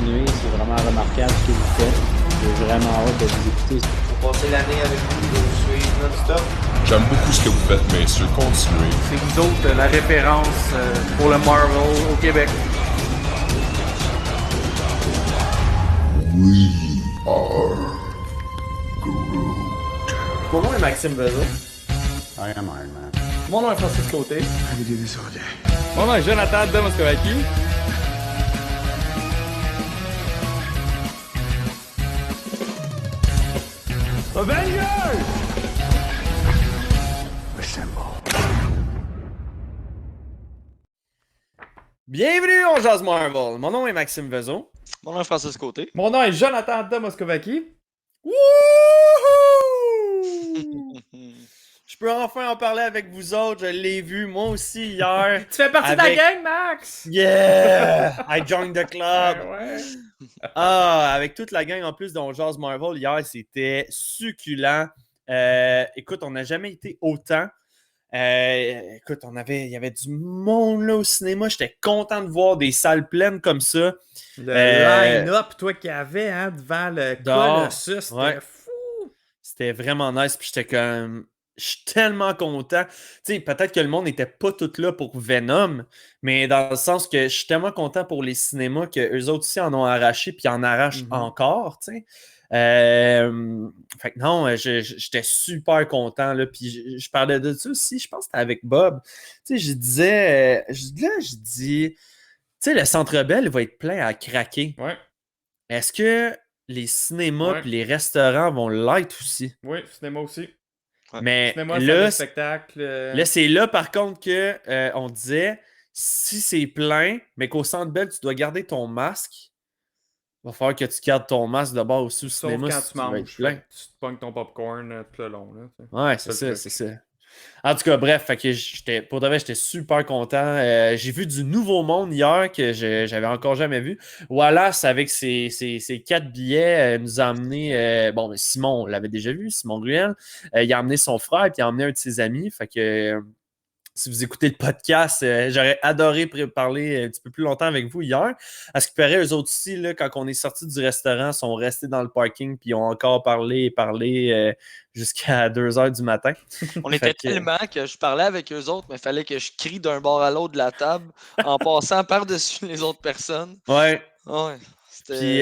continuer. C'est vraiment remarquable ce que vous faites. J'ai vraiment hâte de vous écouter. On va passer l'année avec vous, de vous suivre non-stop. J'aime beaucoup ce que vous faites, messieurs. Continuez. C'est vous autres la référence pour le Marvel au Québec. We are Groot. Mon nom est Maxime Vezot. I am Iron Man. Mon nom est Francis Côté. I could do this all day. Mon nom est Jonathan de Moscovaki. Avengers! Assemble. Bienvenue on Jazz Marvel. Mon nom est Maxime Vezot. Mon nom est Francis Côté. Mon nom est Jonathan de Moscovaki. Wouhou! Je peux enfin en parler avec vous autres. Je l'ai vu, moi aussi, hier. Tu fais partie de la gang, Max! Yeah! I joined the club! Ouais. Ah, avec toute la gang en plus dont Jazz Marvel, hier, c'était succulent. Écoute, on n'a jamais été autant. Écoute, il y avait du monde là au cinéma. J'étais content de voir des salles pleines comme ça. Le line-up, toi, qu'il y avait hein, devant le Dehors, Colossus, c'était ouais. fou! C'était vraiment nice. Puis j'étais comme... Je suis tellement content. Tu sais, peut-être que le monde n'était pas tout là pour Venom, mais dans le sens que je suis tellement content pour les cinémas qu'eux autres aussi en ont arraché puis en arrachent encore, tu sais. Fait que non, j'étais super content, là. Puis je parlais de ça aussi, je pense que c'était avec Bob. Tu sais, je dis, tu sais, le Centre Bell va être plein à craquer. Ouais. Est-ce que les cinémas Ouais. puis les restaurants vont l'être aussi? Oui, cinéma aussi. Mais Cinéma, là, spectacle. là, c'est là, par contre, que on disait, si c'est plein, mais qu'au Centre Bell, tu dois garder ton masque, il va falloir que tu gardes ton masque d'abord aussi au Sauf cinéma. quand si tu vas être manges. plein. Tu te pognes ton popcorn tout le long. Là, tu sais. Ouais, c'est C'est le ça, truc. c'est ça. En tout cas, bref, fait que pour de vrai, j'étais super content. J'ai vu du nouveau monde hier que j'avais encore jamais vu. Wallace, avec ses 4 billets, nous a amené. Bon, Simon, on l'avait déjà vu, Simon Gruel. Il a amené son frère, puis il a amené un de ses amis. Fait que si vous écoutez le podcast, j'aurais adoré parler un petit peu plus longtemps avec vous hier. À ce qui paraît, eux autres aussi, là, quand on est sortis du restaurant, sont restés dans le parking puis ils ont encore parlé jusqu'à 2 heures du matin. On était tellement que je parlais avec eux autres, mais il fallait que je crie d'un bord à l'autre de la table en passant par-dessus les autres personnes. Ouais. Ouais. Puis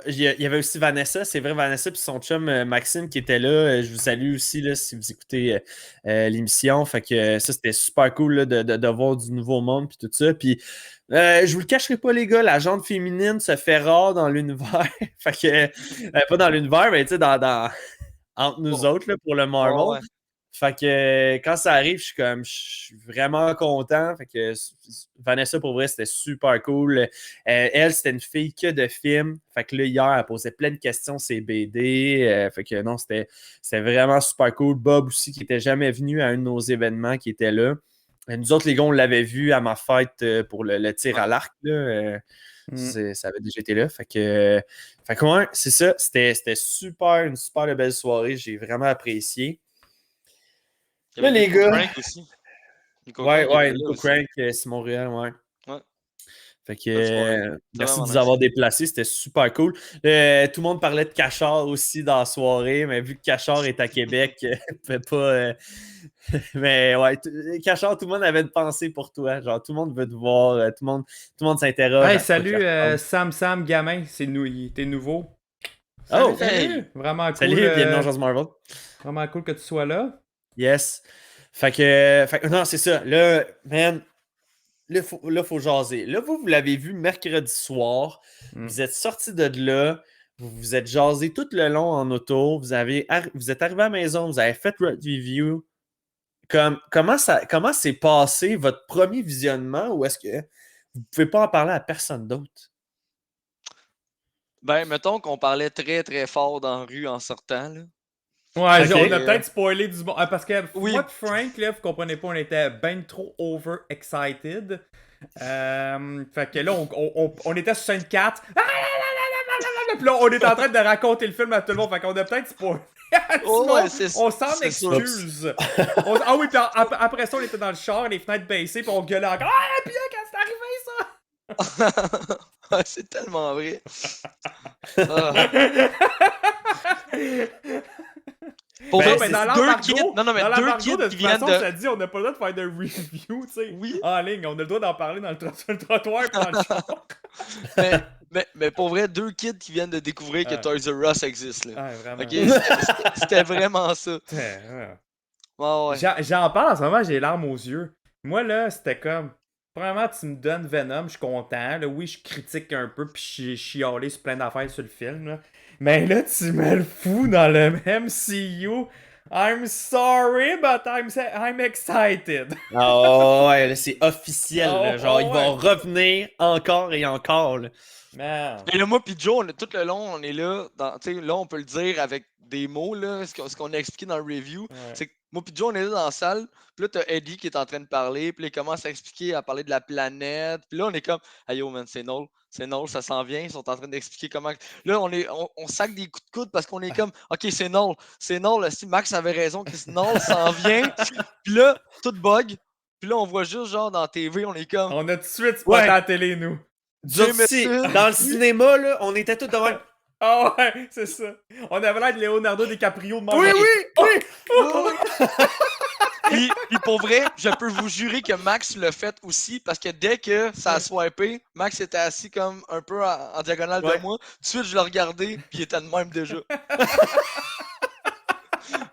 il y avait aussi Vanessa, c'est vrai, Vanessa, puis son chum Maxime qui était là. Je vous salue aussi là, si vous écoutez l'émission. Fait que ça, c'était super cool là, de voir du nouveau monde puis tout ça. Puis je vous le cacherai pas, les gars, la jante féminine se fait rare dans l'univers. Fait que pas dans l'univers, mais tu sais, entre nous autres là, pour le Marvel. Ouais. Fait que quand ça arrive, je suis vraiment content. Fait que Vanessa, pour vrai, c'était super cool. Elle, c'était une fille que de films. Fait que là, hier, elle posait plein de questions sur ses BD. Fait que non, c'était vraiment super cool. Bob aussi, qui n'était jamais venu à un de nos événements, qui était là. Nous autres, les gars, on l'avait vu à ma fête pour le tir à l'arc. Là. Ça avait déjà été là. Fait que ouais, c'est ça. C'était une super belle soirée. J'ai vraiment apprécié. Il y avait Là, les Nico gars. Crank aussi. Nico Ouais, Crank était Nico là Crank, Simon Ruel, ouais. Ouais. Fait que merci de vraiment nous avoir déplacés, c'était super cool. Tout le monde parlait de Cachard aussi dans la soirée, mais vu que Cachard est à Québec, il pouvait pas. Mais ouais, Cachard, tout le monde avait une pensée pour toi. Genre, tout le monde veut te voir, tout le monde s'interroge. Hey, salut Sam Gamin, t'es nouveau. Oh! Salut! Vraiment cool. Salut, bienvenue dans Jazz Marvel. Vraiment cool que tu sois là. Yes. Fait que non, c'est ça. Là, man, là, faut jaser. Là, vous l'avez vu mercredi soir. Vous êtes sortis de là. Vous vous êtes jasé tout le long en auto. Vous êtes arrivé à la maison. Vous avez fait votre review. Comment s'est passé votre premier visionnement ou est-ce que vous ne pouvez pas en parler à personne d'autre? Ben, mettons qu'on parlait très très fort dans la rue en sortant. Là. Ouais, Ok. on a peut-être spoilé du bon. Parce que Oui. moi et Frank, là, vous comprenez pas, on était ben trop over-excited. Fait que là, on était sur scène 4. Puis là, on est en train de raconter le film à tout le monde. Fait qu'on a peut-être spoilé. Ouais, on s'en c'est sûr. excuse. Ah oui, puis après ça, on était dans le char, les fenêtres baissées, puis on gueulait encore. Ah, puis là, quand c'est arrivé ça? Ouais, c'est tellement vrai. Ah. Pour Ben, vrai, mais dans c'est deux l'embargo, kids. Non, non, mais dans deux l'embargo, kids de qui toute viennent façon, de. ça dit on n'a pas le droit de faire de review, tu sais, Oui. en ligne. On a le droit d'en parler dans sur le trottoir et dans le char. Mais pour vrai, deux kids qui viennent de découvrir que Ouais. Toys R Us existe. Là. Ouais, vraiment. Ok, c'était vraiment ça. Ouais. Ouais, ouais. J'en parle en ce moment, j'ai les larmes aux yeux. Moi, là, c'était comme. Premièrement, tu me donnes Venom, je suis content. Là, oui, je critique un peu, puis je chialé sur plein d'affaires sur le film. Là. Mais là, tu me le fous dans le MCU. I'm sorry, but I'm excited. Ah ouais, là, c'est officiel. Là. Oh, Genre, oh, ils vont revenir encore et encore. Là. Man. Mais là, moi puis Joe, tout le long, on est là. Là, on peut le dire avec des mots, là, ce qu'on a expliqué dans le review. Ouais. C'est que moi puis Joe, on est là dans la salle. Puis là, t'as Eddie qui est en train de parler. Puis là, il commence à expliquer, à parler de la planète. Puis là, on est comme, hey yo, man, c'est Noel, ça s'en vient. Ils sont en train d'expliquer comment. Là, on sac des coups de coude parce qu'on est comme, ok, c'est Noel. Si Max avait raison, que Noel s'en vient. Puis là, tout bug. Puis là, on voit juste, genre, dans la TV, on est comme, On a tout de suite spoté Ouais. à la télé, nous. Nous autres aussi, dans le cinéma, là, on était tous devant. Ah ouais, c'est ça. On avait l'air de Leonardo DiCaprio de Oui, même. oui! Puis pour vrai, je peux vous jurer que Max l'a fait aussi parce que dès que ça a swipé, Max était assis comme un peu en diagonale Ouais. de moi. Tout de suite, je l'ai regardé, puis il était de même déjà.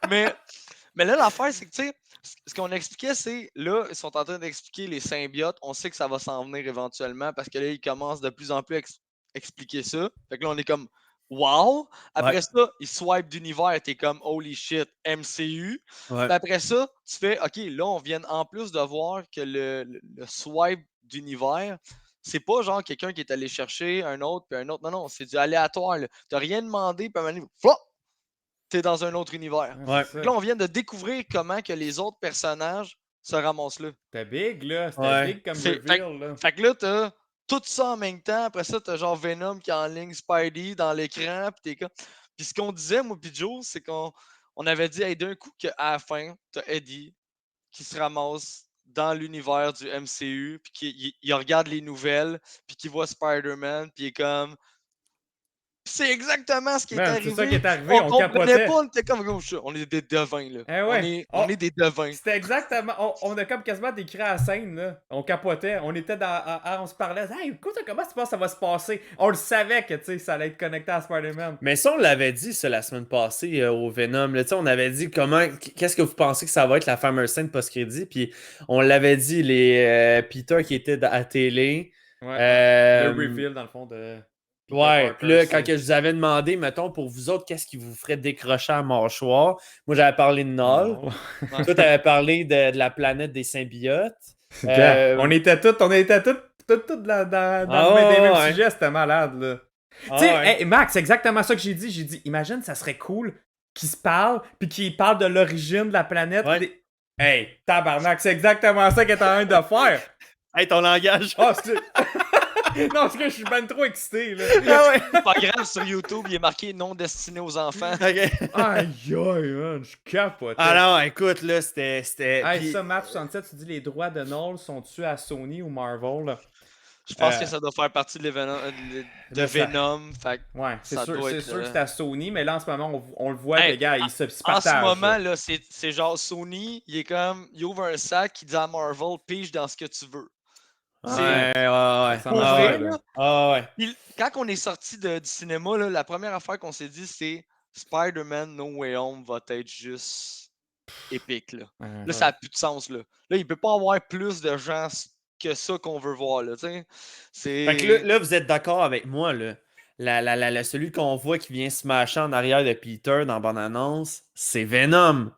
mais, mais là, l'affaire, c'est que, tu sais, ce qu'on expliquait, c'est là, ils sont en train d'expliquer les symbiotes. On sait que ça va s'en venir éventuellement parce que là, ils commencent de plus en plus à expliquer ça. Fait que là, on est comme wow. Après Ouais. ça, ils swipe d'univers. T'es comme holy shit, MCU. Ouais. Puis après ça, tu fais OK, là, on vient en plus de voir que le swipe d'univers, c'est pas genre quelqu'un qui est allé chercher un autre puis un autre. Non, non, c'est du aléatoire. T'as rien demandé, puis à un moment donné, flop, t'es dans un autre univers. Ouais. C'est Là, ça. on vient de découvrir comment que les autres personnages se ramassent là. C'était big, là. C'était Ouais. big comme C'est- reveal, là. Fait que là, t'as tout ça en même temps. Après ça, t'as genre Venom qui enligne Spidey dans l'écran. Puis t'es comme. Puis ce qu'on disait, moi puis Joe, c'est qu'on avait dit, hey, d'un coup, qu'à la fin, t'as Eddie qui se ramasse dans l'univers du MCU, puis il regarde les nouvelles, puis qui voit Spider-Man, puis il est comme. C'est exactement ce qui est Man, c'est ça qui arrivé. est arrivé, on comprenait capotait. pas, on était comme, oh, shit, on est des devins, là. Eh ouais. On est des devins. C'était exactement. On a comme quasiment décrit à la scène, là. On capotait. On était dans. On se parlait. Hey, écoute, comment tu penses que ça va se passer? On le savait que, tu sais, ça allait être connecté à Spider-Man. Mais ça, on l'avait dit ça la semaine passée au Venom. Là, on avait dit qu'est-ce que vous pensez que ça va être la fameuse scène post-crédit. Puis on l'avait dit, les Peter qui était à la télé. Ouais. Le reveal, dans le fond, de. Peter Ouais, Parker, puis là, c'est- quand que je vous avais demandé, mettons, pour vous autres, qu'est-ce qui vous ferait décrocher à mâchoire? Moi, j'avais parlé de Null. Non. Toi, t'avais parlé de la planète des symbiotes. On était tous dans le même ouais. sujet, c'était malade, là. Ah, Tu sais, ouais. hey, Max, c'est exactement ça que j'ai dit. J'ai dit, imagine, ça serait cool qu'ils se parlent, puis qu'ils parlent de l'origine de la planète. Ouais. Des- Hey, tabarnak, c'est exactement ça qu'il est en train de faire. Hey, ton langage! Oh, c'est... non, parce que je suis ben trop excité, là. Ah ouais! C'est pas grave, sur YouTube, il est marqué non destiné aux enfants. Ok. Aïe, aïe, man, je capote. Ah non, écoute, là, c'était... Hey, puis- ça, Matt67, tu dis les droits de Noel sont-tu à Sony ou Marvel, là? Je pense que ça doit faire partie de Là, ça- Venom. Fait que Ouais, c'est Ça sûr, doit c'est être, sûr que c'est à Sony, mais là, en ce moment, on le voit, Hey, les gars, ils se en ce partagent. moment, là. là, c'est genre Sony, il ouvre un sac, il dit à Marvel, pige dans ce que tu veux. Ouais, ouais. Ça Pour m'en vrai, va, là. là, Ah ouais. puis quand on est sorti du cinéma, là, la première affaire qu'on s'est dit, c'est Spider-Man No Way Home va être juste épique. Là, là ça n'a plus de sens. Là, il peut pas avoir plus de gens que ça qu'on veut voir. Là, Fait que là, vous êtes d'accord avec moi, là. Celui qu'on voit qui vient smasher en arrière de Peter dans la bande-annonce, c'est Venom.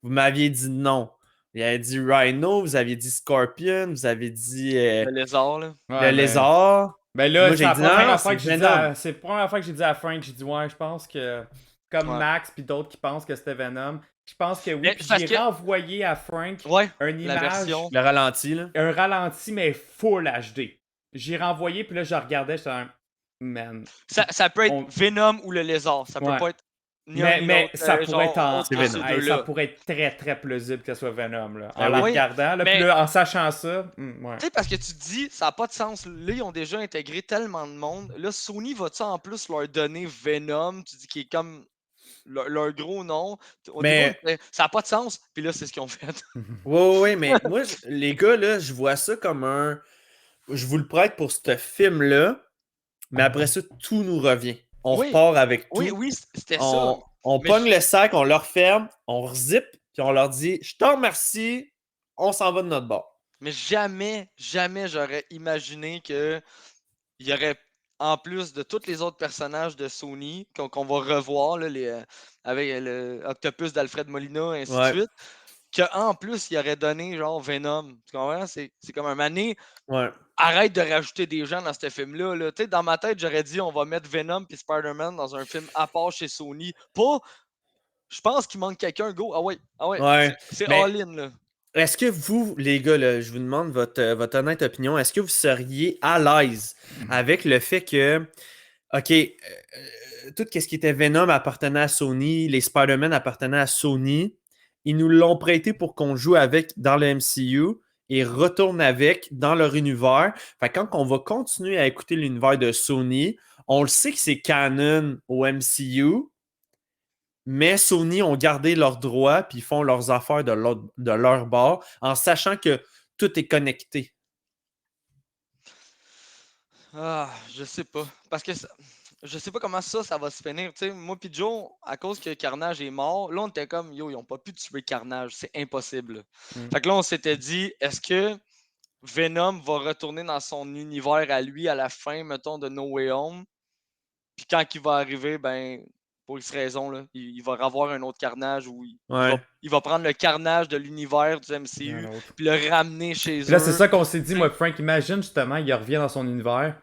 Vous m'aviez dit non. Il avait dit Rhino, vous aviez dit Scorpion, vous avez dit le lézard. Là. Ouais, le lézard. Ben là, Moi, c'est la j'ai dit, première non, fois que c'est j'ai dit Venom. c'est la première fois que j'ai dit à Frank, j'ai dit ouais, je pense que comme Ouais. Max puis d'autres qui pensent que c'était Venom, je pense que oui. Mais Puis parce j'ai que- renvoyé à Frank Ouais, une la image, version. Le ralenti, là. un ralenti mais full HD. J'ai renvoyé puis là je regardais, j'étais un man. Ça peut être On- Venom ou le lézard. Ça peut Ouais. pas être Ni un ni Mais l'autre, ça pourrait genre, être en. entre C'est ces Venom. Hey, ça deux-là. pourrait être très très plausible que ce soit Venom là. En Ah la oui. regardant, là, Mais- puis là, en sachant ça, ouais. Tu sais, parce que tu te dis, ça n'a pas de sens. Là, ils ont déjà intégré tellement de monde. Là, Sony va-tu en plus leur donner Venom, tu dis qui est comme leur gros nom. Au Mais- début, ça n'a pas de sens. Puis là, c'est ce qu'ils ont fait. Ouais, mais moi, les gars, là, je vois ça comme un. Je vous le prête pour ce film-là, mais après ça, tout nous revient. On Oui. repart avec tout. Oui, c'était ça. On Mais pogne le sac, on le referme, on rezip, puis on leur dit je te remercie, on s'en va de notre bord. Mais jamais j'aurais imaginé que il y aurait, en plus de tous les autres personnages de Sony qu'on va revoir, là, avec le Octopus d'Alfred Molina, ainsi Ouais. de suite, qu'en plus, il aurait donné genre Venom. Tu comprends? C'est comme un mané. Ouais. Arrête de rajouter des gens dans ce film-là. Là. Tu sais, dans ma tête, j'aurais dit on va mettre Venom et Spider-Man dans un film à part chez Sony. Pas. Je pense qu'il manque quelqu'un, go. Ah ouais. Ouais. C'est Mais- all-in, là. Est-ce que vous, les gars, là, je vous demande votre honnête opinion, est-ce que vous seriez à l'aise avec le fait que, OK, tout ce qui était Venom appartenait à Sony, les Spider-Man appartenaient à Sony, ils nous l'ont prêté pour qu'on joue avec dans le MCU et retourne avec dans leur univers. Fait que quand on va continuer à écouter l'univers de Sony, on le sait que c'est canon au MCU, mais Sony ont gardé leurs droits puis ils font leurs affaires de leur bord en sachant que tout est connecté. Ah, je sais pas. Parce que je sais pas comment ça va se finir. Tu sais, moi pis Joe, à cause que Carnage est mort, là on était comme yo, ils ont pas pu tuer Carnage, c'est impossible. Fait que là on s'était dit, est-ce que Venom va retourner dans son univers à lui à la fin, mettons, de No Way Home? Puis quand il va arriver, ben, pour X raison, là, il va avoir un autre Carnage ou Ouais. il va prendre le Carnage de l'univers du Un MCU autre. puis le ramener chez Puis là, eux. c'est ça qu'on s'est dit, moi, Frank. Imagine justement, il revient dans son univers,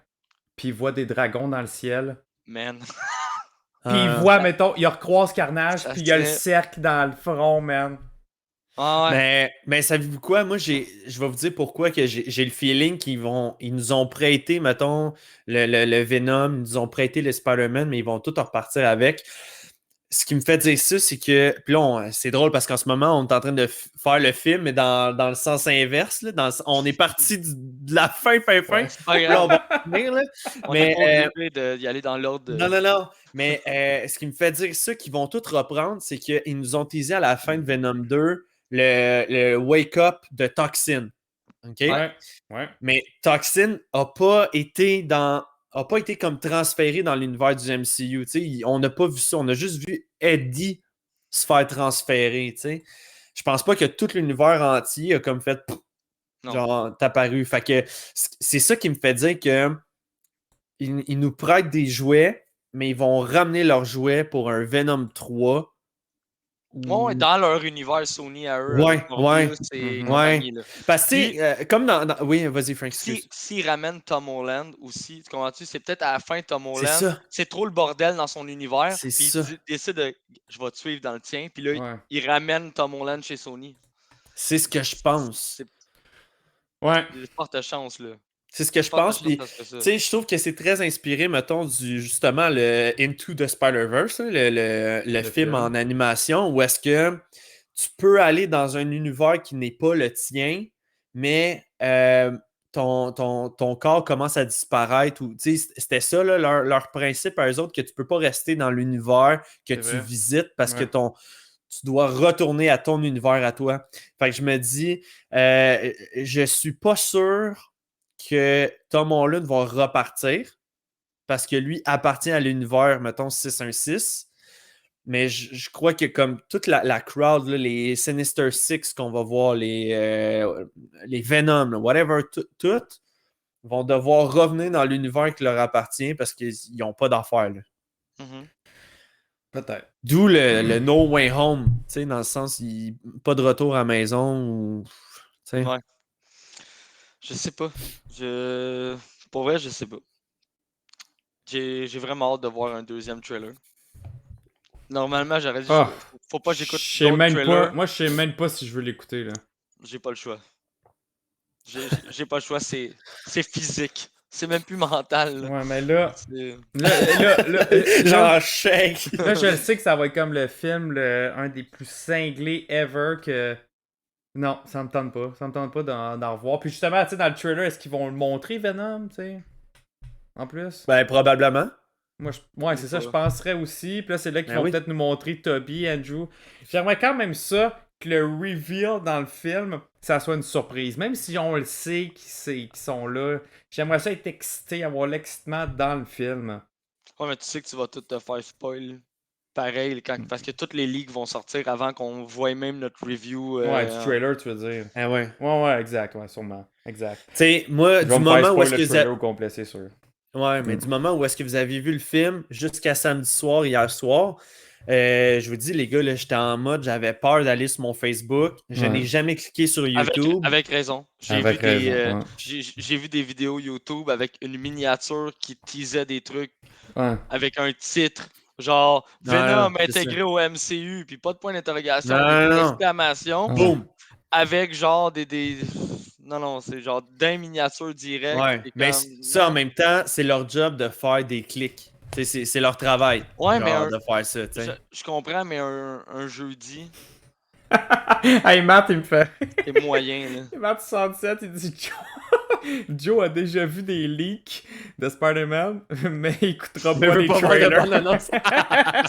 puis il voit des dragons dans le ciel. Man. Puis il Ah. voit, mettons, il recroise Carnage, Ça puis il y a le serait- cercle dans le front, man. Ah ouais. Mais savez-vous quoi? Moi, je vais vous dire pourquoi que j'ai le feeling ils nous ont prêté, mettons, le Venom, ils nous ont prêté le Spider-Man, mais ils vont tout repartir avec. Ce qui me fait dire ça, c'est que. Puis là, c'est drôle parce qu'en ce moment, on est en train de faire le film, mais dans le sens inverse. Là, on est parti de la fin. C'est pas Là, on grave. va finir, là. On Mais, est pas obligé d'y aller dans l'ordre. Non. Mais ce qui me fait dire ça, qu'ils vont tout reprendre, c'est qu'ils nous ont teasé à la fin de Venom 2 le wake-up de Toxin. OK? Ouais. Mais Toxin n'a pas été comme transféré dans l'univers du MCU. On n'a pas vu ça. On a juste vu Eddie se faire transférer. T'sais. Je pense pas que tout l'univers entier a comme fait Non. genre apparu. Fait que c'est ça qui me fait dire que ils nous prêtent des jouets, mais ils vont ramener leurs jouets pour un Venom 3. Ouais, dans leur univers Sony à eux. Ouais, avec Morbius ouais. et Mhm. compagnie, là. Parce que, tu sais, comme oui, vas-y, Frank, excuse. S'ils ramènent Tom Holland aussi, tu comprends-tu? C'est peut-être à la fin Tom C'est Holland. ça. C'est trop le bordel dans son univers. C'est Puis ça. il décide de je vais te suivre dans le tien. Puis là, Ouais. il ramène Tom Holland chez Sony. C'est ce que je pense. Ouais. Il y a de fortes chances, là. C'est ce que je Fortes pense. chances Puis, que ça soit tu ça. sais, je trouve que c'est très inspiré, mettons, justement, le Into the Spider-Verse, là, le film film. en animation, où est-ce que tu peux aller dans un univers qui n'est pas le tien, mais ton corps commence à disparaître. C'était ça, là, leur principe à eux autres, que tu ne peux pas rester dans l'univers que C'est tu vrai. visites parce Ouais. que tu dois retourner à ton univers à toi. Fait que je me dis, je suis pas sûr que Tom Holland va repartir parce que lui appartient à l'univers, mettons, 616. Mais je crois que comme toute la crowd, là, les Sinister Six qu'on va voir, les Venom, whatever, tout, vont devoir revenir dans l'univers qui leur appartient parce qu'ils n'ont pas d'affaires. Là. Mhm. Peut-être. D'où le No Way Home, dans le sens, pas de retour à la maison. Ou, Ouais. Je sais pas. Pour vrai, je sais pas. J'ai vraiment hâte de voir un deuxième trailer. Normalement, j'aurais dit, Ah. faut pas que j'écoute Je sais d'autres même trailers. pas. Moi, je sais même pas si je veux l'écouter, là. J'ai pas le choix. J'ai pas le choix, c'est physique. c'est même plus mental. Là. Ouais, mais là, C'est- Genre shake. là, je le sais que ça va être comme le film, un des plus cinglés ever que. Non, ça me tente pas. Ça me tente pas d'en revoir. Puis justement, tu sais, dans le trailer, est-ce qu'ils vont le montrer, Venom, tu sais? En plus? Ben, probablement. Moi, ouais, c'est ça, je penserais aussi. Puis là, c'est là qu'ils Ben vont oui. peut-être nous montrer Toby, Andrew. J'aimerais quand même ça, que le reveal dans le film, ça soit une surprise. Même si on le sait qu'ils sont là, j'aimerais ça être excité, avoir l'excitement dans le film. Ouais, mais tu sais que tu vas tout te faire spoil. Pareil, parce que toutes les leaks vont sortir avant qu'on voie même notre review. Ouais, du trailer, tu veux dire. Ah ouais. Ouais, exact, ouais, sûrement. Exact. Tu sais, moi, Je du vais me faire moment où spoil est-ce le que vous trailer avez... au complet, c'est sûr. Ouais, mais du moment où est-ce que vous avez vu le film jusqu'à samedi soir, hier soir, je vous dis, les gars, là, j'étais en mode, j'avais peur d'aller sur mon Facebook. Je Ouais. n'ai jamais cliqué sur YouTube. Avec raison. Avec raison, ouais. J'ai vu des vidéos YouTube avec une miniature qui teasait des trucs Ouais. avec un titre. Genre Venom Non, c'est intégré au MCU, puis pas de point d'interrogation, Non, des non. exclamations, Boum! avec genre des. Non, c'est genre d'un miniature direct. Ouais, c'est mais comme- ça, en même temps, c'est leur job de faire des clics. Tu sais, c'est leur travail. Ouais, genre, mais de faire ça, tu sais. je comprends, mais un jeudi, Hey, Matt, il me fait. c'est moyen. Là. Matt 67, il dit Joe a déjà vu des leaks de Spider-Man, mais il écoutera Mais pas veut les pas voir de trailers. bande-annonce.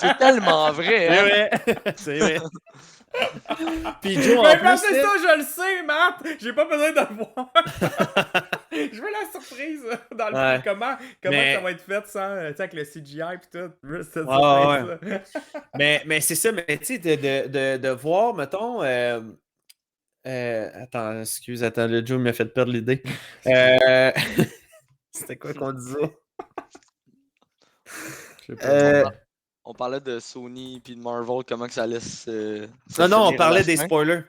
C'est tellement vrai. Hein? C'est vrai. C'est vrai. Puis Joe, en Mais plus, quand c'est là- ça, je le sais, Matt! J'ai pas besoin de le voir! Je veux la surprise dans le Ouais. film. Comment Mais- ça va être fait sans, tu sais, avec le CGI pis tout. Je veux cette Ouais, surprise-là. mais c'est ça, mais tu sais, de voir, mettons. Attends, excuse, le Joe m'a fait perdre l'idée. C'était quoi qu'on disait? Je sais pas. On parlait de Sony puis de Marvel, comment que ça laisse. Non, on parlait des spoilers.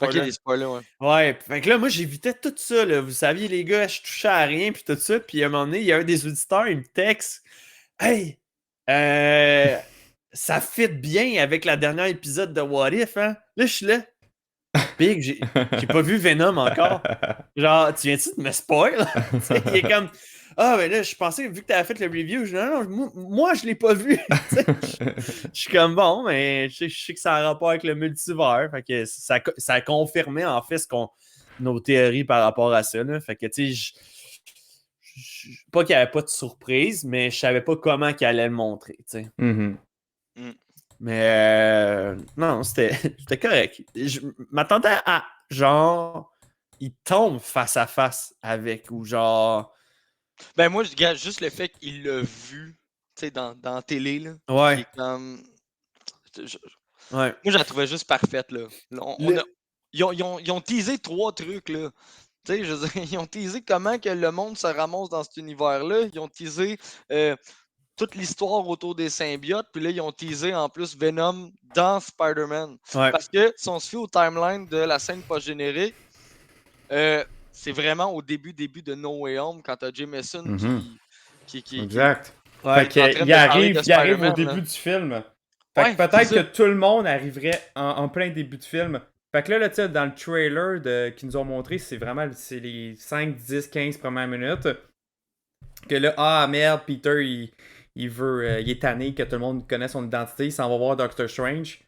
Ok, des spoilers, ouais. Ouais, fait que là, moi, j'évitais tout ça, là. Vous saviez, les gars, je touchais à rien, puis tout ça. Puis à un moment donné, il y a un des auditeurs, il me texte. Hey, ça fit bien avec la dernière épisode de What If, hein? Là, je suis là. Big, j'ai pas vu Venom encore. Genre, tu viens-tu de me spoil? Il est comme, ah, ben là, je pensais, vu que t'avais fait le review, je dis, non, moi, je l'ai pas vu. Je suis comme, bon, mais je sais que ça a rapport avec le multivers. Fait que ça a confirmé, en fait, nos théories par rapport à ça. Là. Fait que, tu sais, pas qu'il n'y avait pas de surprise, mais je savais pas comment qu'il allait le montrer, tu sais. Mhm. Mais non, c'était correct. Je m'attendais à genre, il tombe face à face avec ou genre. Ben moi, je regarde juste le fait qu'il l'a vu, tu sais, dans la télé, là. Ouais. Il est comme... Ouais. Moi, je la trouvais juste parfaite, là. Ils ont teasé 3 trucs, là. Tu sais, je veux dire, ils ont teasé comment que le monde se ramasse dans cet univers-là. Ils ont teasé toute l'histoire autour des symbiotes. Puis là, ils ont teasé en plus Venom dans Spider-Man. Ouais. Parce que si on se fie au timeline de la scène post-générique, c'est vraiment au début de No Way Home quand t'as Jameson qui Exact. Ouais. Fait est en train qu'il de parler arrive de au Spider-Man, début là. du film. Fait Ouais, que peut-être c'est ça. que tout le monde arriverait en plein début de film. Fait que là, tu sais, dans le trailer qu'ils nous ont montré, c'est vraiment les 5, 10, 15 premières minutes. Que là, ah merde, Peter, il est tanné que tout le monde connaisse son identité, il s'en va voir Doctor Strange.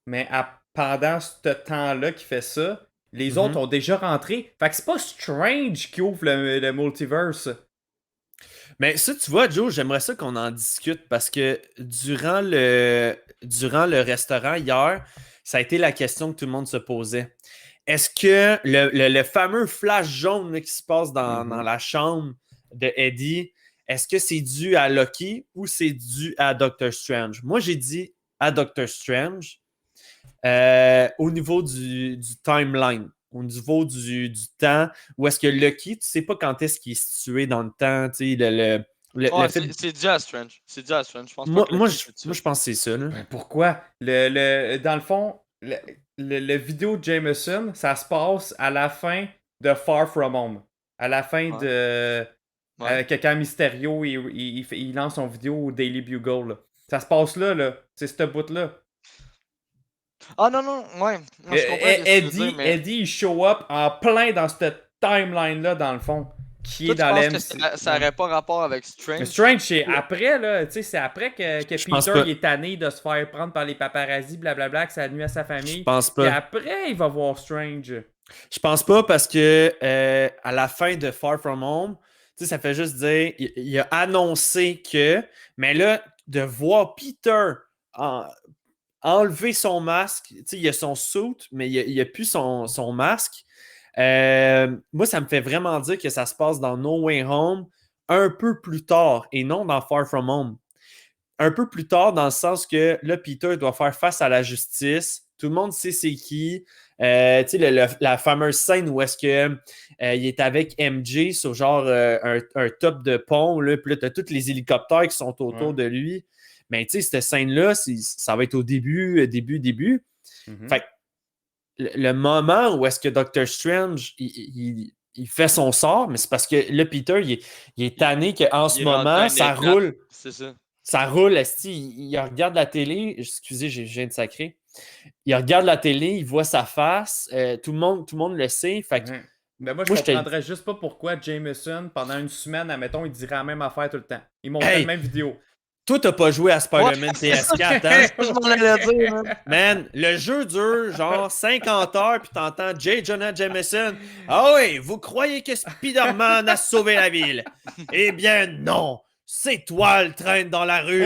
Mais pendant ce temps-là qu'il fait ça, les autres ont déjà rentré. Fait que c'est pas Strange qui ouvre le multiverse. Mais ça, tu vois, Joe, j'aimerais ça qu'on en discute parce que durant le restaurant hier, ça a été la question que tout le monde se posait. Est-ce que le fameux flash jaune là, qui se passe dans la chambre de Eddie, est-ce que c'est dû à Loki ou c'est dû à Doctor Strange? Moi, j'ai dit à Doctor Strange au niveau du timeline, au niveau du temps, où est-ce que Loki, tu sais pas quand est-ce qu'il est situé dans le temps, tu sais, le fait... C'est dû à Strange. C'est dû à Strange. Je pense Moi, pas que moi, Loki je, fait ça. moi, je pense que c'est ça. Là. Ben, pourquoi? Dans le fond, le vidéo de Jameson, ça se passe à la fin de Far From Home. À la fin de... quand Mysterio, il lance son vidéo au Daily Bugle. Là. Ça se passe là. C'est ce bout-là. Ah non, ouais. Non, je comprends ce que tu veux dire, mais... Eddie, il show up en plein dans cette timeline-là, dans le fond. qui Toi, est tu dans penses que l'MCU. ça n'aurait pas rapport avec Mais Strange? Strange, c'est après, là. Tu sais, c'est après que Je pense Peter pas. il est tanné de se faire prendre par les paparazzis, blablabla, que ça nuit à sa Je famille. pense Puis pas. après, il va voir Strange. Je pense pas parce que à la fin de Far From Home, tu sais, ça fait juste dire, il a annoncé que, mais là, de voir Peter enlever son masque, tu sais, il a son suit, mais il a plus son masque. Moi, ça me fait vraiment dire que ça se passe dans No Way Home un peu plus tard et non dans Far From Home. Un peu plus tard, dans le sens que là, Peter doit faire face à la justice. Tout le monde sait c'est qui. Tu sais, la fameuse scène où est-ce que il est avec MJ sur genre un top de pont, là, puis là, tu as tous les hélicoptères qui sont autour de lui. Mais tu sais, cette scène-là, ça va être au début. Mhm. Fait que le moment où est-ce que Doctor Strange il fait son sort, mais c'est parce que là, Peter, il est tanné qu'en ce Il est rendu à moment, une ça étape, roule. C'est ça. Ça roule, esti, il regarde la télé. Excusez, je viens de sacrer. Il regarde la télé, il voit sa face. Tout le monde le sait. Fait que, Ouais. Mais moi, je moi, je te comprendrais juste pas pourquoi Jameson, pendant une semaine, admettons, il dirait la même affaire tout le temps. Il montrait Hey! la même vidéo. toi, t'as pas joué à Spider-Man Ouais, c'est ça. PS4, hein? Je m'en allais dire, man. Man, le jeu dure genre 50 heures, puis t'entends J. Jonah Jameson. Ah oui, vous croyez que Spider-Man a sauvé la ville? Eh bien, non! Ses toiles traînent dans la rue.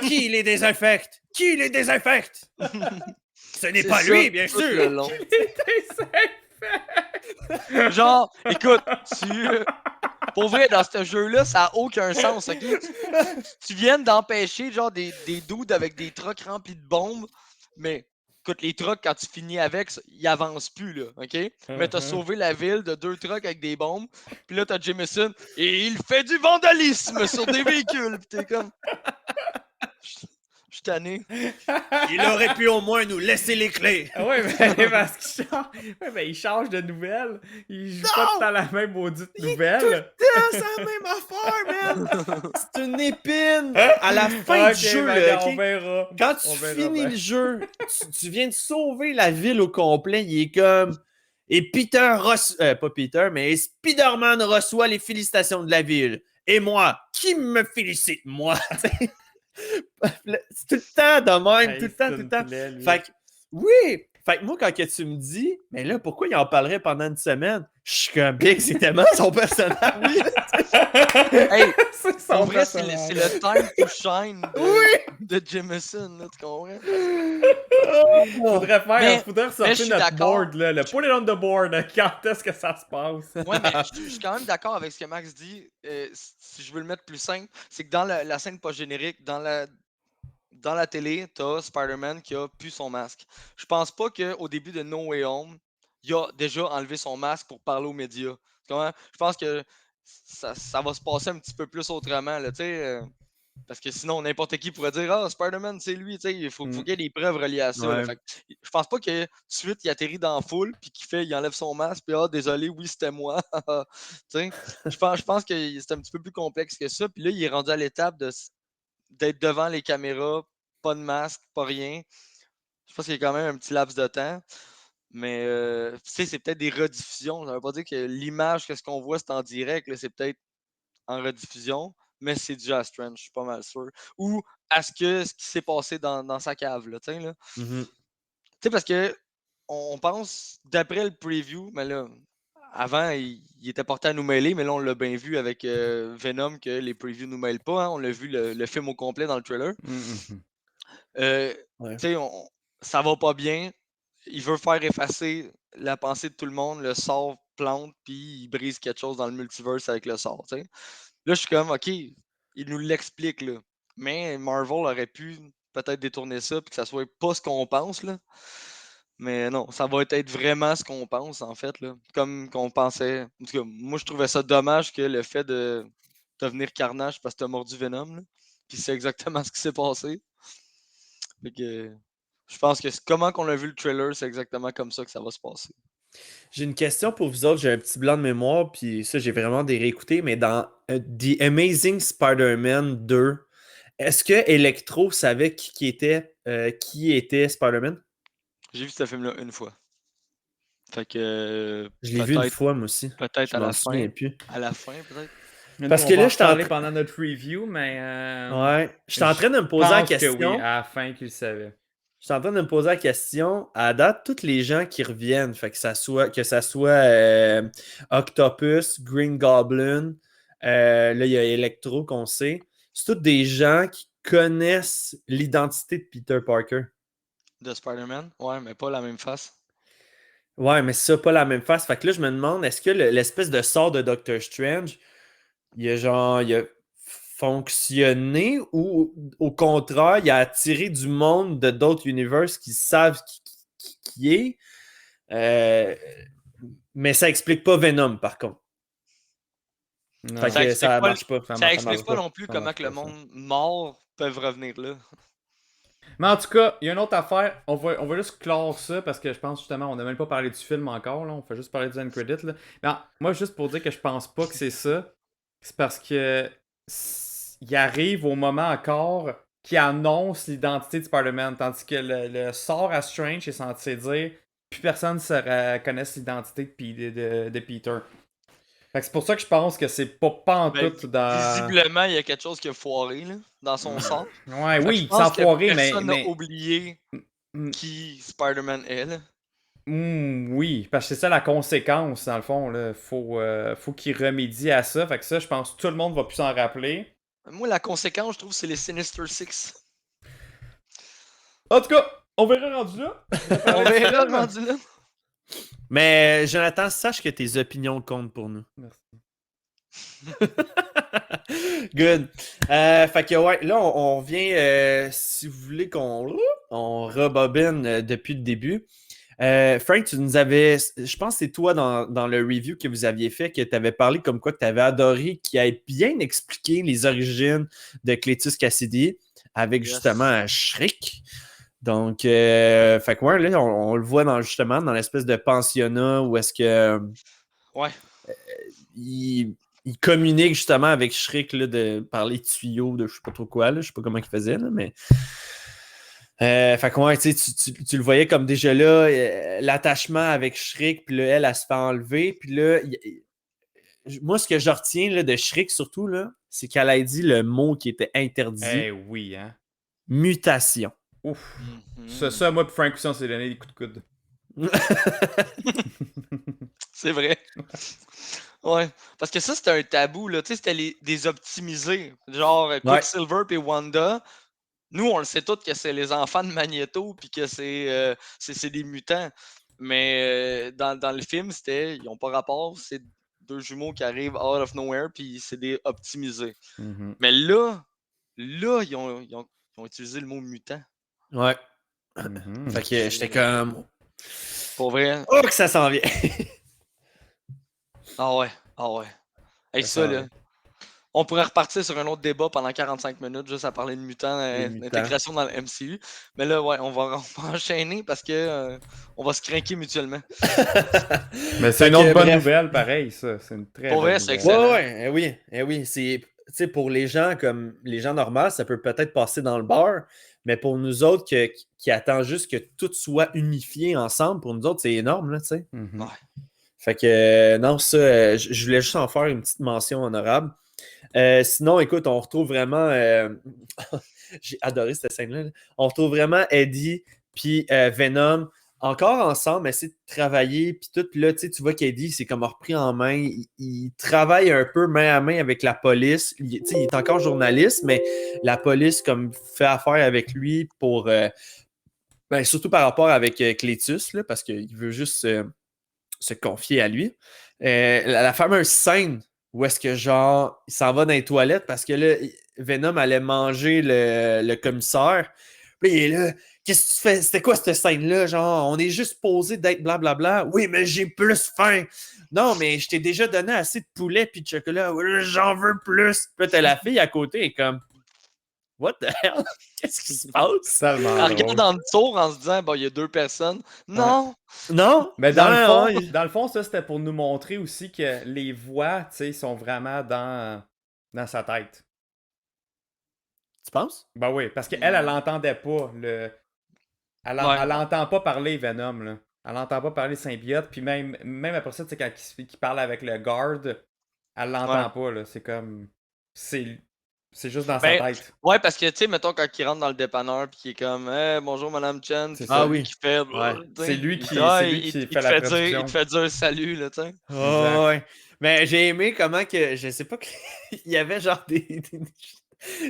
Qui les désinfecte? Qui les désinfecte? Ce n'est C'est pas ça, lui, bien tout le sûr! long. Genre, écoute, pour vrai, dans ce jeu-là, ça n'a aucun sens, ok? Tu viens d'empêcher, genre, des dudes avec des trucks remplis de bombes, mais écoute, les trucks, quand tu finis avec, ils avancent plus, là, ok? Mais t'as sauvé la ville de 2 trucks avec des bombes, puis là, t'as Jameson, et il fait du vandalisme sur des véhicules, pis t'es comme... Je suis tanné. Il aurait pu au moins nous laisser les clés. Ah ouais, mais parce qu'il change... Ouais, mais il change de nouvelle. Il joue pas tout le temps la même maudite nouvelle. C'est la même affaire, man! C'est une épine! À la fin Ok, du jeu, ben, là, on ok? verra. Quand On tu verra finis bien. le jeu, tu viens de sauver la ville au complet. Il est comme... Et Peter pas Peter, mais Spider-Man reçoit les félicitations de la ville. Et moi, qui me félicite, moi? C'est tout le temps de même, Hey, tout le c'est temps, tout une le temps. plaie, lui. Fait que, oui! Fait que moi, quand que tu me dis, mais là, pourquoi il en parlerait pendant une semaine? Je suis comme, Big, c'est tellement son personnage. Oui! Hey, C'est son en vrai, c'est personnage. le time to shine de Jameson, là, tu comprends? Faudrait Mais faudrait je ressortir suis notre d'accord. board, là, le put it on the board. Quand est-ce que ça se passe? Ouais, mais je suis quand même d'accord avec ce que Max dit. Si je veux le mettre plus simple, c'est que dans la scène post-générique, dans la télé, t'as Spider-Man qui a plus son masque. Je pense pas qu'au début de No Way Home, il a déjà enlevé son masque pour parler aux médias. Tu comprends? Je pense que ça va se passer un petit peu plus autrement, là, tu sais. Parce que sinon, n'importe qui pourrait dire Ah, Spider-Man, c'est lui, tu sais, il faut qu'il y ait des preuves reliées à ça. Là. Ouais. Fait que, je pense pas que tout de suite, il atterrit dans la foule, puis il enlève son masque, puis ah, désolé, oui, c'était moi. Tu sais, je pense que c'est un petit peu plus complexe que ça. Puis là, il est rendu à l'étape d'être devant les caméras, pas de masque, pas rien. Je pense qu'il y a quand même un petit laps de temps. Mais tu sais, c'est peut-être des rediffusions. Ça veut pas dire que l'image, que ce qu'on voit, c'est en direct. Là, c'est peut-être en rediffusion, mais c'est déjà à Strange, je suis pas mal sûr. Ou à ce qui s'est passé dans sa cave, là, tu sais, là. Mhm. Tu sais, parce que on pense, d'après le preview, mais là, avant, il était porté à nous mêler, mais là, on l'a bien vu avec Venom que les previews nous mêlent pas. Hein. On l'a vu le film au complet dans le trailer. Ouais. Tu sais, ça va pas bien. Il veut faire effacer la pensée de tout le monde. Le sort plante, puis il brise quelque chose dans le multiverse avec le sort. Tu sais. Là, je suis comme, OK, il nous l'explique, là. Mais Marvel aurait pu peut-être détourner ça, puis que ça soit pas ce qu'on pense, là. Mais non, ça va être vraiment ce qu'on pense, en fait, là. Comme qu'on pensait. En tout cas, moi, je trouvais ça dommage que le fait de devenir Carnage parce que t'as mordu Venom, là. Puis c'est exactement ce qui s'est passé. Fait que je pense que comment qu'on a vu le trailer, c'est exactement comme ça que ça va se passer. J'ai une question pour vous autres. J'ai un petit blanc de mémoire, puis ça, j'ai vraiment des réécoutés. Mais dans The Amazing Spider-Man 2, est-ce que Electro savait qui était Spider-Man? J'ai vu ce film-là une fois. Fait que Je l'ai vu une peut-être fois, moi aussi. peut-être Je à m'en la souviens fin. plus. À la fin, peut-être. Parce Nous, que on va là, en je suis en parler train... pendant notre review, mais Ouais. Je suis en je train de me poser la pense que oui, question. à la fin qu'il savait. Je suis en train de me poser la question. À date, tous les gens qui reviennent, fait que ça soit Octopus, Green Goblin, là, il y a Electro qu'on sait. C'est tous des gens qui connaissent l'identité de Peter Parker. De Spider-Man. Ouais, mais pas la même face. Ouais, mais c'est ça, pas la même face. Fait que là, je me demande, est-ce que l'espèce de sort de Doctor Strange, il a fonctionné ou au contraire, il a attiré du monde de d'autres univers qui savent qui est. Euh, mais ça explique pas Venom, par contre. Non, Fait Ça que explique ça pas, marche pas. ça ça marche explique pas pas. non plus Ça comment marche que le pas, ça. monde mort peuvent revenir là. Mais en tout cas, il y a une autre affaire. On va juste clore ça parce que je pense justement, on n'a même pas parlé du film encore. Là. On fait juste parler du end credit. Là. Non, moi, juste pour dire que je pense pas que c'est ça. C'est parce que il arrive au moment encore qui annonce l'identité de Spider-Man. Tandis que le sort à Strange est censé dire plus personne ne connaisse l'identité de Peter. Fait que c'est pour ça que je pense que c'est pas en Ben, tout dans. visiblement, il y a quelque chose qui a foiré là, dans son sort. Ouais, Fait que je oui, sans pense que foirer, personne n'a mais oublié mm, qui Spider-Man est. Là. oui, parce que c'est ça la conséquence, dans le fond. Là. Faut qu'il remédie à ça. Fait que ça, je pense que tout le monde va plus s'en rappeler. Moi, la conséquence, je trouve, c'est les Sinister Six. En tout cas, on verra rendu là. On verra rendu là. Mais Jonathan, sache que tes opinions comptent pour nous. Merci. Good. Fait que ouais, là, on revient, si vous voulez qu'on rebobine depuis le début. Frank, tu nous avais, je pense que c'est toi dans le review que vous aviez fait, que tu avais parlé comme quoi que tu avais adoré, qui ait bien expliqué les origines de Cletus Cassidy avec justement Shriek. Donc, fait que ouais, là, on le voit justement dans l'espèce de pensionnat où est-ce que Ouais. il communique justement avec Shriek là, par les tuyaux de je sais pas trop quoi, là, je sais pas comment il faisait, là, mais. Fait que ouais, tu le voyais comme déjà là, l'attachement avec Shriek, puis là, elle se fait enlever, puis là, moi, ce que je retiens là, de Shriek surtout, là, c'est qu'elle a dit le mot qui était interdit, Eh oui, hein. mutation. Ouf. Mhm. Ça, moi, puis Frank aussi, on s'est donné des coups de coude. C'est vrai. Ouais. Parce que ça, c'était un tabou, là. Tu sais, c'était des optimisés. Genre Quicksilver et Wanda. Nous, on le sait tous que c'est les enfants de Magneto puis que c'est des mutants. Mais dans le film, ils n'ont pas rapport. C'est deux jumeaux qui arrivent out of nowhere puis c'est des optimisés. Mhm. Mais là, ils ont utilisé le mot mutant. Ouais. Mhm. Fait que j'étais comme. Pour vrai. Oh, que ça s'en vient! Ah ouais. Ah ouais. Hey, Ça ça, s'en là. vient. On pourrait repartir sur un autre débat pendant 45 minutes juste à parler de mutants, Des mutants. d'intégration dans le MCU. Mais là, ouais, on va enchaîner parce que on va se craquer mutuellement. Mais c'est une autre bonne nouvelle, pareil, ça. C'est une très Pour bonne vrai, c'est nouvelle. excellent. Ouais, oui. C'est, tu sais, pour les gens comme les gens normaux, ça peut peut-être passer dans le bar, mais pour nous autres qui attendent juste que tout soit unifié ensemble, pour nous autres, c'est énorme, là, tu sais. Mhm. Ouais. Fait que, non, ça, je voulais juste en faire une petite mention honorable. Sinon, écoute, on retrouve vraiment. J'ai adoré cette scène-là. Là. On retrouve vraiment Eddie puis Venom encore ensemble, essayer de travailler. Puis tout, là, tu vois qu'Eddie, c'est comme repris en main. Il travaille un peu main à main avec la police. Il est encore journaliste, mais la police comme fait affaire avec lui pour. Surtout par rapport avec Cletus, là, parce qu'il veut juste se confier à lui. La fameuse scène où est-ce que genre il s'en va dans les toilettes parce que là, Venom allait manger le commissaire. Puis il est là, qu'est-ce que tu fais? C'était quoi cette scène-là? Genre, on est juste posé d'être blablabla. Oui, mais j'ai plus faim. Non, mais je t'ai déjà donné assez de poulet puis de chocolat. Oui, j'en veux plus. Puis t'as la fille à côté et comme what the hell? Qu'est-ce qui se passe? C'est tellement Elle drôle. regarde dans le tour en se disant, bon, il y a deux personnes. Non! Non? Mais Non, dans le fond, ça, c'était pour nous montrer aussi que les voix, tu sais, sont vraiment dans sa tête. Tu penses? Ben oui, parce qu'elle, elle entendait pas elle Ouais. entend pas parler Venom, là. Elle n'entend pas parler symbiote. Puis même après ça, tu sais, quand il parle avec le guard, elle l'entend pas, là. C'est comme... C'est juste dans sa Ben, tête. ouais, parce que, tu sais, mettons, quand il rentre dans le dépanneur, puis qu'il est comme, bonjour, Madame Chen, C'est puis ça. Ah oui. qui fait, Ouais. tu sais, C'est lui il qui, fait, ah, c'est lui qui il fait te la fait dire, traduction. il te fait dire salut, là, tu sais. Oh, ouais. Mais j'ai aimé comment que. Je sais pas il y avait genre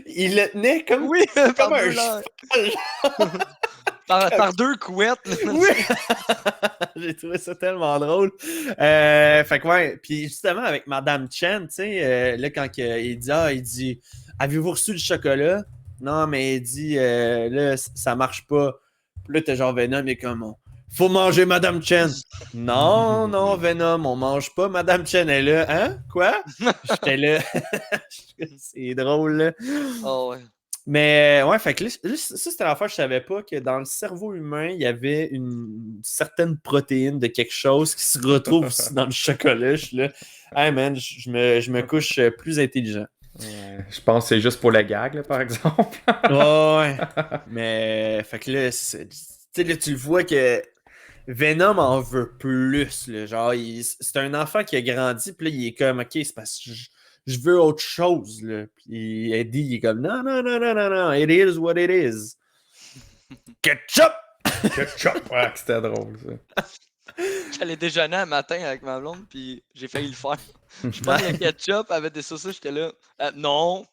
il le tenait comme, Oui, par comme un deux cheval. langues. Par deux couettes, là. Oui! J'ai trouvé ça tellement drôle. Fait que ouais, puis justement avec Madame Chen, tu sais, là quand il dit avez-vous reçu du chocolat? Non, mais il dit là, ça marche pas. Puis là, t'es genre Venom, il est comme faut manger Madame Chen. Non, non, Venom, on mange pas Madame Chen. Elle est là, hein? Quoi? J'étais là. C'est drôle, là. Oh, ouais. Mais ouais, fait que là, ça, c'était l'affaire, je savais pas que dans le cerveau humain, il y avait une certaine protéine de quelque chose qui se retrouve aussi dans le chocolat. Je suis là, hey man, je me couche plus intelligent. Ouais, je pense que c'est juste pour le gag, là, par exemple. Ouais. Mais fait que là, tu sais, là, tu le vois que Venom en veut plus. Là. Genre, c'est un enfant qui a grandi, puis là, il est comme, ok, c'est parce que je veux autre chose. Là. Puis Eddie, il est comme, non, non, non, non, non, non, it is what it is. Ketchup! Ketchup! Ouais, c'était drôle, ça. J'allais déjeuner un matin avec ma blonde, puis j'ai failli le faire. Je prends le ketchup avec des saucisses, j'étais là. Non!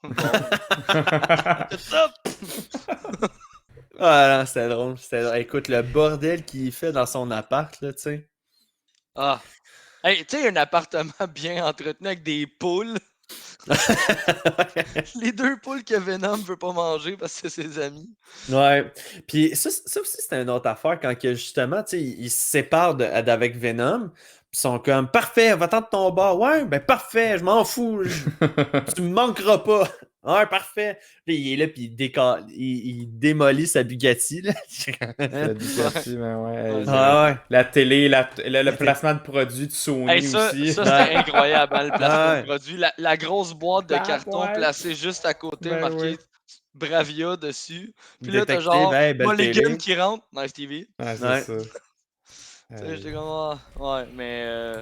Ketchup! Ah non, c'était drôle. Écoute, le bordel qu'il fait dans son appart, là, tu sais. Ah! Hey, tu sais, un appartement bien entretenu avec des poules. Les deux poules que Venom veut pas manger parce que c'est ses amis. Ouais. Puis ça aussi, c'était une autre affaire quand que justement, tu sais, ils se séparent d'avec Venom. Puis ils sont comme, parfait, va-t'en de ton bar. Ouais, ben parfait, je m'en fous. Tu me manqueras pas. Ouais, parfait. Puis il est là, puis il démolit sa Bugatti. Là. La Ducati, ben ouais. Ah ouais. La télé, le placement de produits de Sony Hey, ça aussi. c'était incroyable, hein, le placement Ouais. de produit. La grosse boîte de La carton boîte. placée juste à côté, Ben marqué oui. Bravia dessus. Puis là, t'as Détective, genre hey, belle Mulligan télé. qui rentre. Nice TV. Ouais, c'est Ouais. ça. Tu sais, j'étais comme, ouais, mais.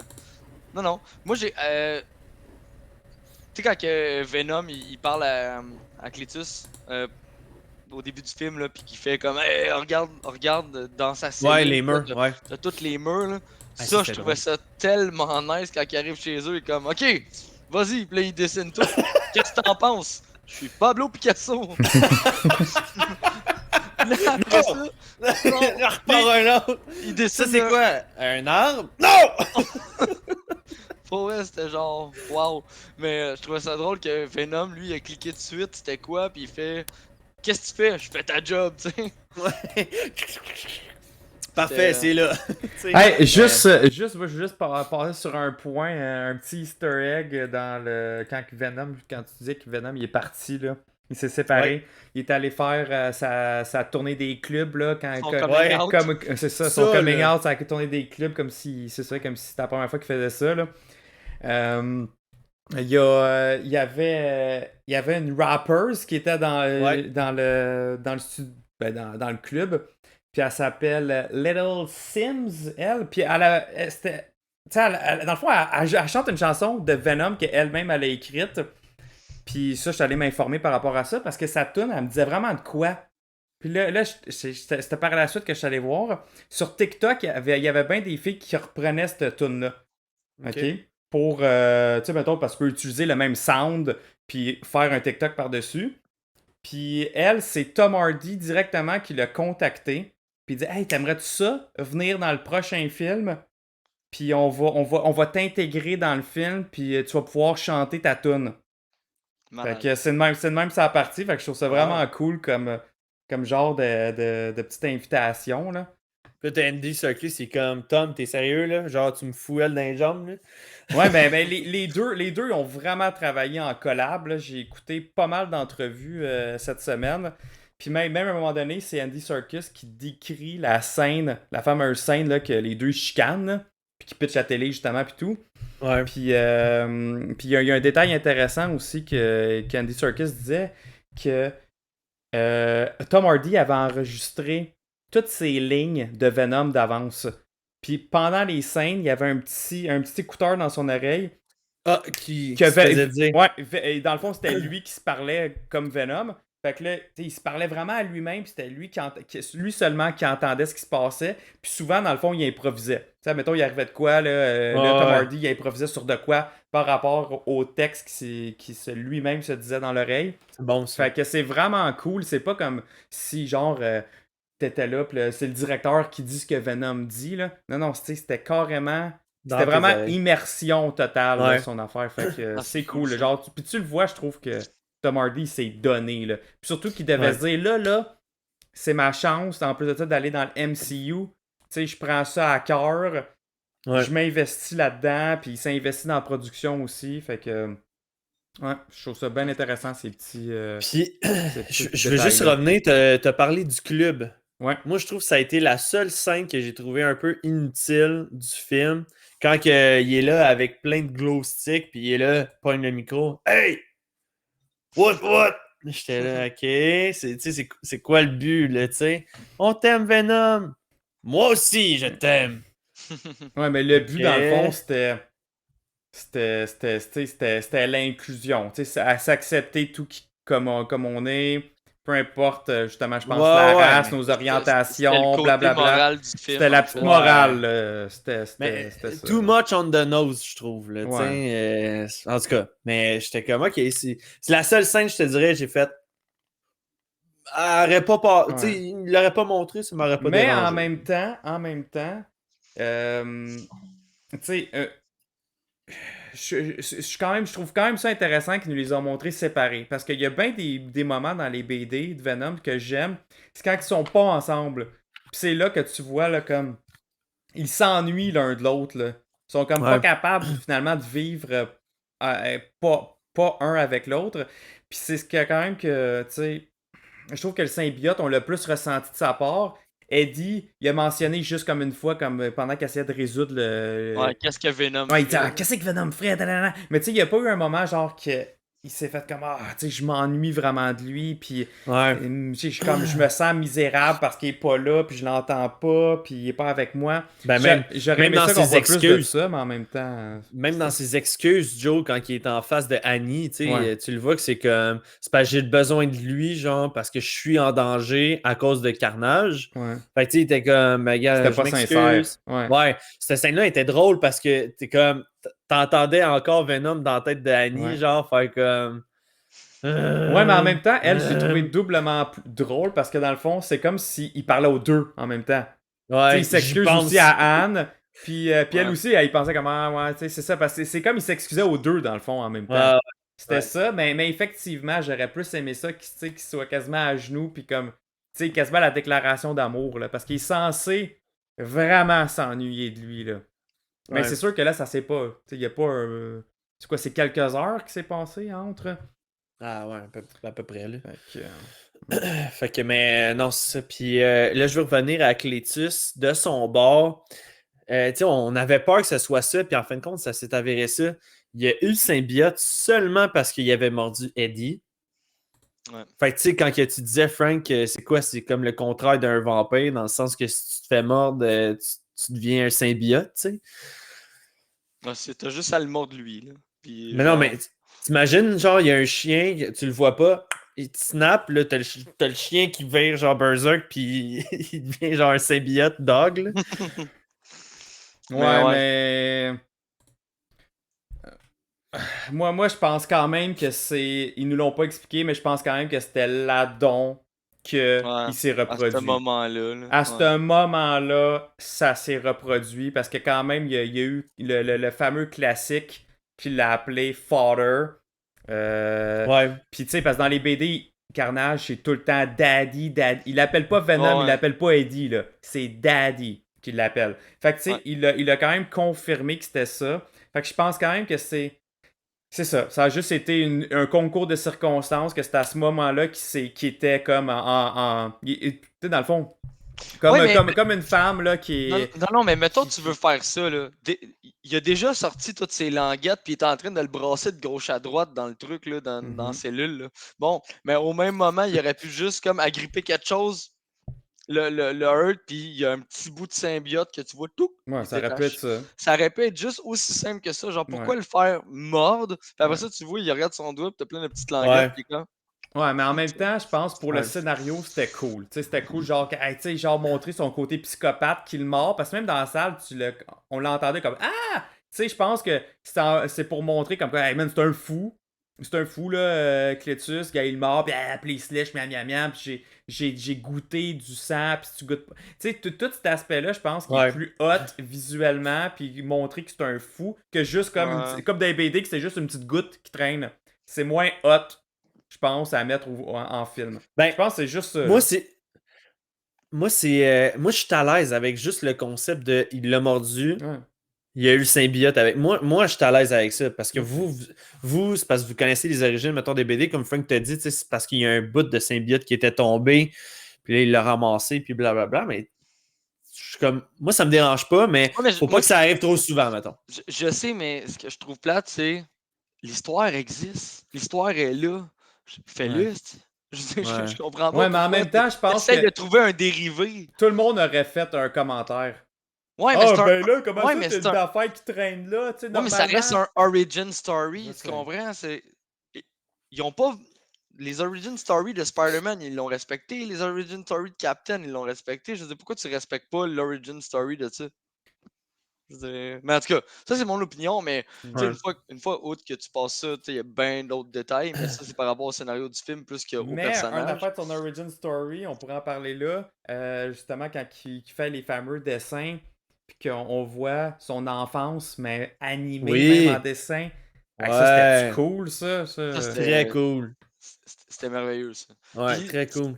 Non, non. Moi, j'ai. Tu sais, quand que Venom il parle à Cletus au début du film, là, puis qu'il fait comme, hey, regarde dans sa cellule. Ouais, les murs, ouais. T'as toutes les murs, là. Ah, Ça, je c'était trouvais ça tellement nice quand il arrive chez eux. Il est comme, ok, vas-y, puis là, il dessine tout. Qu'est-ce que t'en penses? Je suis Pablo Picasso. Puis là, après ça, Il repart un autre. il dessine. Ça, c'est quoi? Un arbre? Non! Pour vrai, c'était genre, wow. Mais je trouvais ça drôle que Venom, lui, il a cliqué de suite, c'était quoi, puis il fait, qu'est-ce que tu fais? Je fais ta job, tu sais. Ouais. Parfait, c'est là. Hey, moi, je veux juste passer sur un point, un petit easter egg dans le. Quand tu disais que Venom il est parti, là. Il s'est séparé. Ouais. Il est allé faire sa tournée des clubs, là. Son coming out. C'est ça, Ça, son coming là. out, sa tournée des clubs, comme si c'était la première fois qu'il faisait ça, là. Il y avait une rappers qui était dans le studio, dans le club. Puis elle s'appelle Little Sims, elle. Puis c'était. Tu sais, dans le fond, elle chante une chanson de Venom qu'elle-même elle a écrite. Puis ça, je suis allé m'informer par rapport à ça parce que sa tune, elle me disait vraiment de quoi. Puis là c'était par la suite que je suis allé voir. Sur TikTok, il y avait bien des filles qui reprenaient cette tune-là. OK? Pour, tu sais, mettons, parce qu'on peut utiliser le même sound puis faire un TikTok par-dessus. Puis elle, c'est Tom Hardy directement qui l'a contacté. Puis il dit, hey, t'aimerais-tu ça? Venir dans le prochain film? Puis on va t'intégrer dans le film, puis tu vas pouvoir chanter ta tune. Fait que c'est de même ça a parti. Fait que je trouve ça vraiment cool comme genre de petite invitation, là. Puis là, t'as Andy Serkis, c'est comme Tom, t'es sérieux là? Genre, tu me fouelles dans les jambes là? Ouais, ben les deux ont vraiment travaillé en collab. Là. J'ai écouté pas mal d'entrevues cette semaine. Puis même à un moment donné, c'est Andy Serkis qui décrit la fameuse scène là, que les deux chicanent, là, puis qui pitchent la télé justement, puis tout. Ouais. Puis il y a un détail intéressant aussi qu'Andy Serkis disait que Tom Hardy avait enregistré toutes ses lignes de Venom d'avance. Puis pendant les scènes, il y avait un petit écouteur dans son oreille. Ah, qui Que se faisait dire. Ouais, et dans le fond, c'était lui qui se parlait comme Venom. Fait que là, tu sais, il se parlait vraiment à lui-même, puis c'était lui lui seulement qui entendait ce qui se passait. Puis souvent, dans le fond, il improvisait. Tu sais, mettons, il arrivait de quoi, là, Tom Ouais. Hardy, il improvisait sur de quoi par rapport au texte lui-même se disait dans l'oreille. C'est bon, ça. Fait que c'est vraiment cool. C'est pas comme si, genre, t'étais là, puis là, c'est le directeur qui dit ce que Venom dit, là. Non, non, tu sais, c'était carrément... Dans C'était tes vraiment oreilles. immersion totale, là, Ouais. son affaire. Fait que Ah, c'est c'est cool. cool, ça. Genre, puis tu le vois, je trouve que Tom Hardy s'est donné, là. Puis surtout qu'il devait Ouais. se dire, là, c'est ma chance, en plus de ça, d'aller dans le MCU. Tu sais, je prends ça à cœur. Ouais. Je m'investis là-dedans, puis il s'est investi dans la production aussi. Fait que, ouais, je trouve ça bien intéressant, ces petits... Puis, ces petits je veux juste détails-là. revenir, t'as parlé du club. Ouais. Moi, je trouve que ça a été la seule scène que j'ai trouvé un peu inutile du film. Quand il est là avec plein de glow sticks, puis il est là, pogne le micro. Hey! What? J'étais là, ok. C'est quoi le but, là, tu sais? On t'aime, Venom! Moi aussi, je t'aime! Ouais, mais le but, Ok. dans le fond, c'était l'inclusion. Tu sais, s'accepter tout comme on est, peu importe, justement, je pense, Ouais, la ouais, race, mais nos C'était orientations, le côté blablabla. moral du film. C'était la en petite fait. morale, là. Mais C'était ça. too much on the nose, je trouve. Là, Ouais. en tout cas, mais j'étais comme, ok, c'est la seule scène, je te dirais, j'ai fait. Elle aurait pas, Ouais. tu sais, il l'aurait pas montré, ça m'aurait pas Mais dérangé. en même temps, tu sais, je trouve quand même ça intéressant qu'ils nous les ont montrés séparés. Parce qu'il y a bien des moments dans les BD de Venom que j'aime. C'est quand ils sont pas ensemble. Puis c'est là que tu vois, là, comme. Ils s'ennuient l'un de l'autre, là. Ils sont comme pas Ouais. capables, finalement, de vivre pas un avec l'autre. Puis c'est ce qu'il y a quand même que, tu sais. Je trouve que le symbiote, on l'a plus ressenti de sa part. Eddie, il a mentionné juste comme une fois, comme pendant qu'il essayait de résoudre le. Ouais, qu'est-ce que Venom Ouais, il dit, fait, ah, là? qu'est-ce que Venom ferait? Nanana. Mais tu sais, il n'y a pas eu un moment genre que il s'est fait comme, ah, tu sais, je m'ennuie vraiment de lui, puis Ouais. tu sais, je me sens misérable parce qu'il est pas là, puis je l'entends pas, puis il est pas avec moi. Ben, même J'aurais aimé dans ça qu'on ses voit plus de excuses. ça, mais en même temps. Même dans ses excuses, Joe, quand il est en face de Annie, tu sais, Ouais. tu le vois que c'est comme. C'est parce que j'ai besoin de lui, genre, parce que je suis en danger à cause de Carnage. Ouais. Fait que tu sais, il était comme, ben, gars, C'était je pas sincère. m'excuse. Ouais. Ouais, cette scène-là était drôle parce que t'es comme. T'entendais encore Venom dans la tête de Annie, Ouais. genre, faire comme. Ouais, mais en même temps, elle, j'ai trouvé doublement drôle parce que dans le fond, c'est comme s'il parlait aux deux en même temps. Tu sais, Ouais, il j'y s'excuse pense. aussi à Anne, puis elle Ouais. aussi, elle pensait comme, ah, ouais, tu sais, c'est ça, parce que c'est comme il s'excusait aux deux dans le fond en même temps. Ouais, C'était ouais. ça, mais effectivement, j'aurais plus aimé ça qu'il soit quasiment à genoux, puis comme, tu sais, quasiment la déclaration d'amour, là, parce qu'il est censé vraiment s'ennuyer de lui, là. Mais Ouais. c'est sûr que là, ça s'est pas, tu sais, il y a pas c'est quoi, c'est quelques heures qui s'est passé entre. Ah ouais, à peu près, là. Fait que, Fait que, mais non, c'est ça. Puis là, je veux revenir à Cletus de son bord. Tu sais, on avait peur que ce soit ça, puis en fin de compte, ça s'est avéré ça. Il a eu le symbiote seulement parce qu'il avait mordu Eddie. Ouais. Fait que, tu sais, quand que tu disais, Frank, c'est quoi? C'est comme le contraire d'un vampire, dans le sens que si tu te fais mordre, tu deviens un symbiote, tu sais. Ouais, t'as juste à le mordre lui, là. Puis, Mais non, genre, mais t'imagines, genre, il y a un chien, tu le vois pas, il te snap, là, t'as le chien qui vire genre Berserk, puis il devient genre un symbiote dog, là. ouais, ouais. mais. Moi, je pense quand même que c'est. Ils nous l'ont pas expliqué, mais je pense quand même que c'était là-dedans qu'il Ouais, s'est à reproduit. ce moment-là. Là. À Ouais. ce moment-là, ça s'est reproduit parce que quand même, il y a eu le fameux classique qu'il l'a appelé Father. Ouais. Puis tu sais, parce que dans les BD, Carnage, c'est tout le temps Daddy. Il l'appelle pas Venom, Ouais. il l'appelle pas Eddie, là. C'est Daddy qu'il l'appelle. Fait que tu sais, Ouais. il a quand même confirmé que c'était ça. Fait que je pense quand même que c'est. C'est ça. Ça a juste été un concours de circonstances que c'était à ce moment-là qui était comme tu sais, dans le fond. Comme, Ouais, comme une femme là qui est. Non, mais mettons tu veux faire ça, là. Il a déjà sorti toutes ses languettes, puis il est en train de le brasser de gauche à droite dans le truc, là, dans la cellule. Là. Bon, mais au même moment, il aurait pu juste comme agripper quelque chose, le Earth, puis il y a un petit bout de symbiote que tu vois tout. Ouais, il ça aurait pu être détache. ça. Ça aurait pu être juste aussi simple que ça. Genre, pourquoi Ouais. le faire mordre? Puis après Ouais. ça, tu vois, il regarde son doigt, puis t'as plein de petites languettes, Ouais. puis il est comme. Ouais, mais en même temps, je pense pour le Ouais. scénario, c'était cool. Tu sais, c'était cool, genre, hey, tu sais, genre montrer son côté psychopathe qu'il mord. Parce que même dans la salle, on l'entendait comme Ah! Tu sais, je pense que c'est pour montrer comme quoi, hey man, c'est un fou. C'est un fou, là, Cletus, gars, il mord, puis il se lèche, miam, miam, miam, puis j'ai goûté du sang, puis tu goûtes pas. Tu sais, tout cet aspect-là, je pense qu'il est Ouais. plus hot visuellement, puis montrer que c'est un fou, que juste Ouais. comme dans les BD, que c'est juste une petite goutte qui traîne. C'est moins hot, je pense, à mettre en film. Ben, Je pense que c'est juste ça. moi, là. c'est. Moi, je suis à l'aise avec juste le concept de il l'a mordu, Ouais. il y a eu le symbiote avec. Moi, je suis à l'aise avec ça parce que Ok. vous, c'est parce que vous connaissez les origines, mettons, des BD, comme Frank t'a dit, tu sais, c'est parce qu'il y a un bout de symbiote qui était tombé, puis là, il l'a ramassé, puis blablabla. Mais je suis comme. Moi, ça me dérange pas, mais Ouais, mais faut moi, pas que ça arrive trop souvent, mettons. je sais, mais ce que je trouve plate, c'est l'histoire existe. L'histoire est là. Ouais. Fais-le. Je Ouais. comprends pas Ouais, mais en pourquoi même temps, je pense t'essayes de que trouver un dérivé. tout le monde aurait fait un commentaire. Ouais, mais Ah, c'est un. ben là, comment Ouais, ça, mais t'as c'est une un. affaire qui traîne là, tu sais, Ouais, mais ça reste normalement. un origin Je story. Tu sais. comprends? Ils ont pas. Les origin story de Spider-Man, ils l'ont respecté. Les origin story de Captain, ils l'ont respecté. Je sais pourquoi tu respectes pas l'origin story de ça. Mais en tout cas, ça c'est mon opinion, mais tu sais, Ouais. une fois outre que tu passes ça, tu sais, il y a bien d'autres détails, mais ça c'est par rapport au scénario du film plus qu'au Mais un personnage. affaire de son origin story, on pourrait en parler là, justement quand il fait les fameux dessins, puis qu'on voit son enfance, mais animée même en Oui. dessin. Hey, ça, c'était-tu Ouais. cool, ça? Ça, Très cool. c'était merveilleux, ça. Ouais, Puis très cool.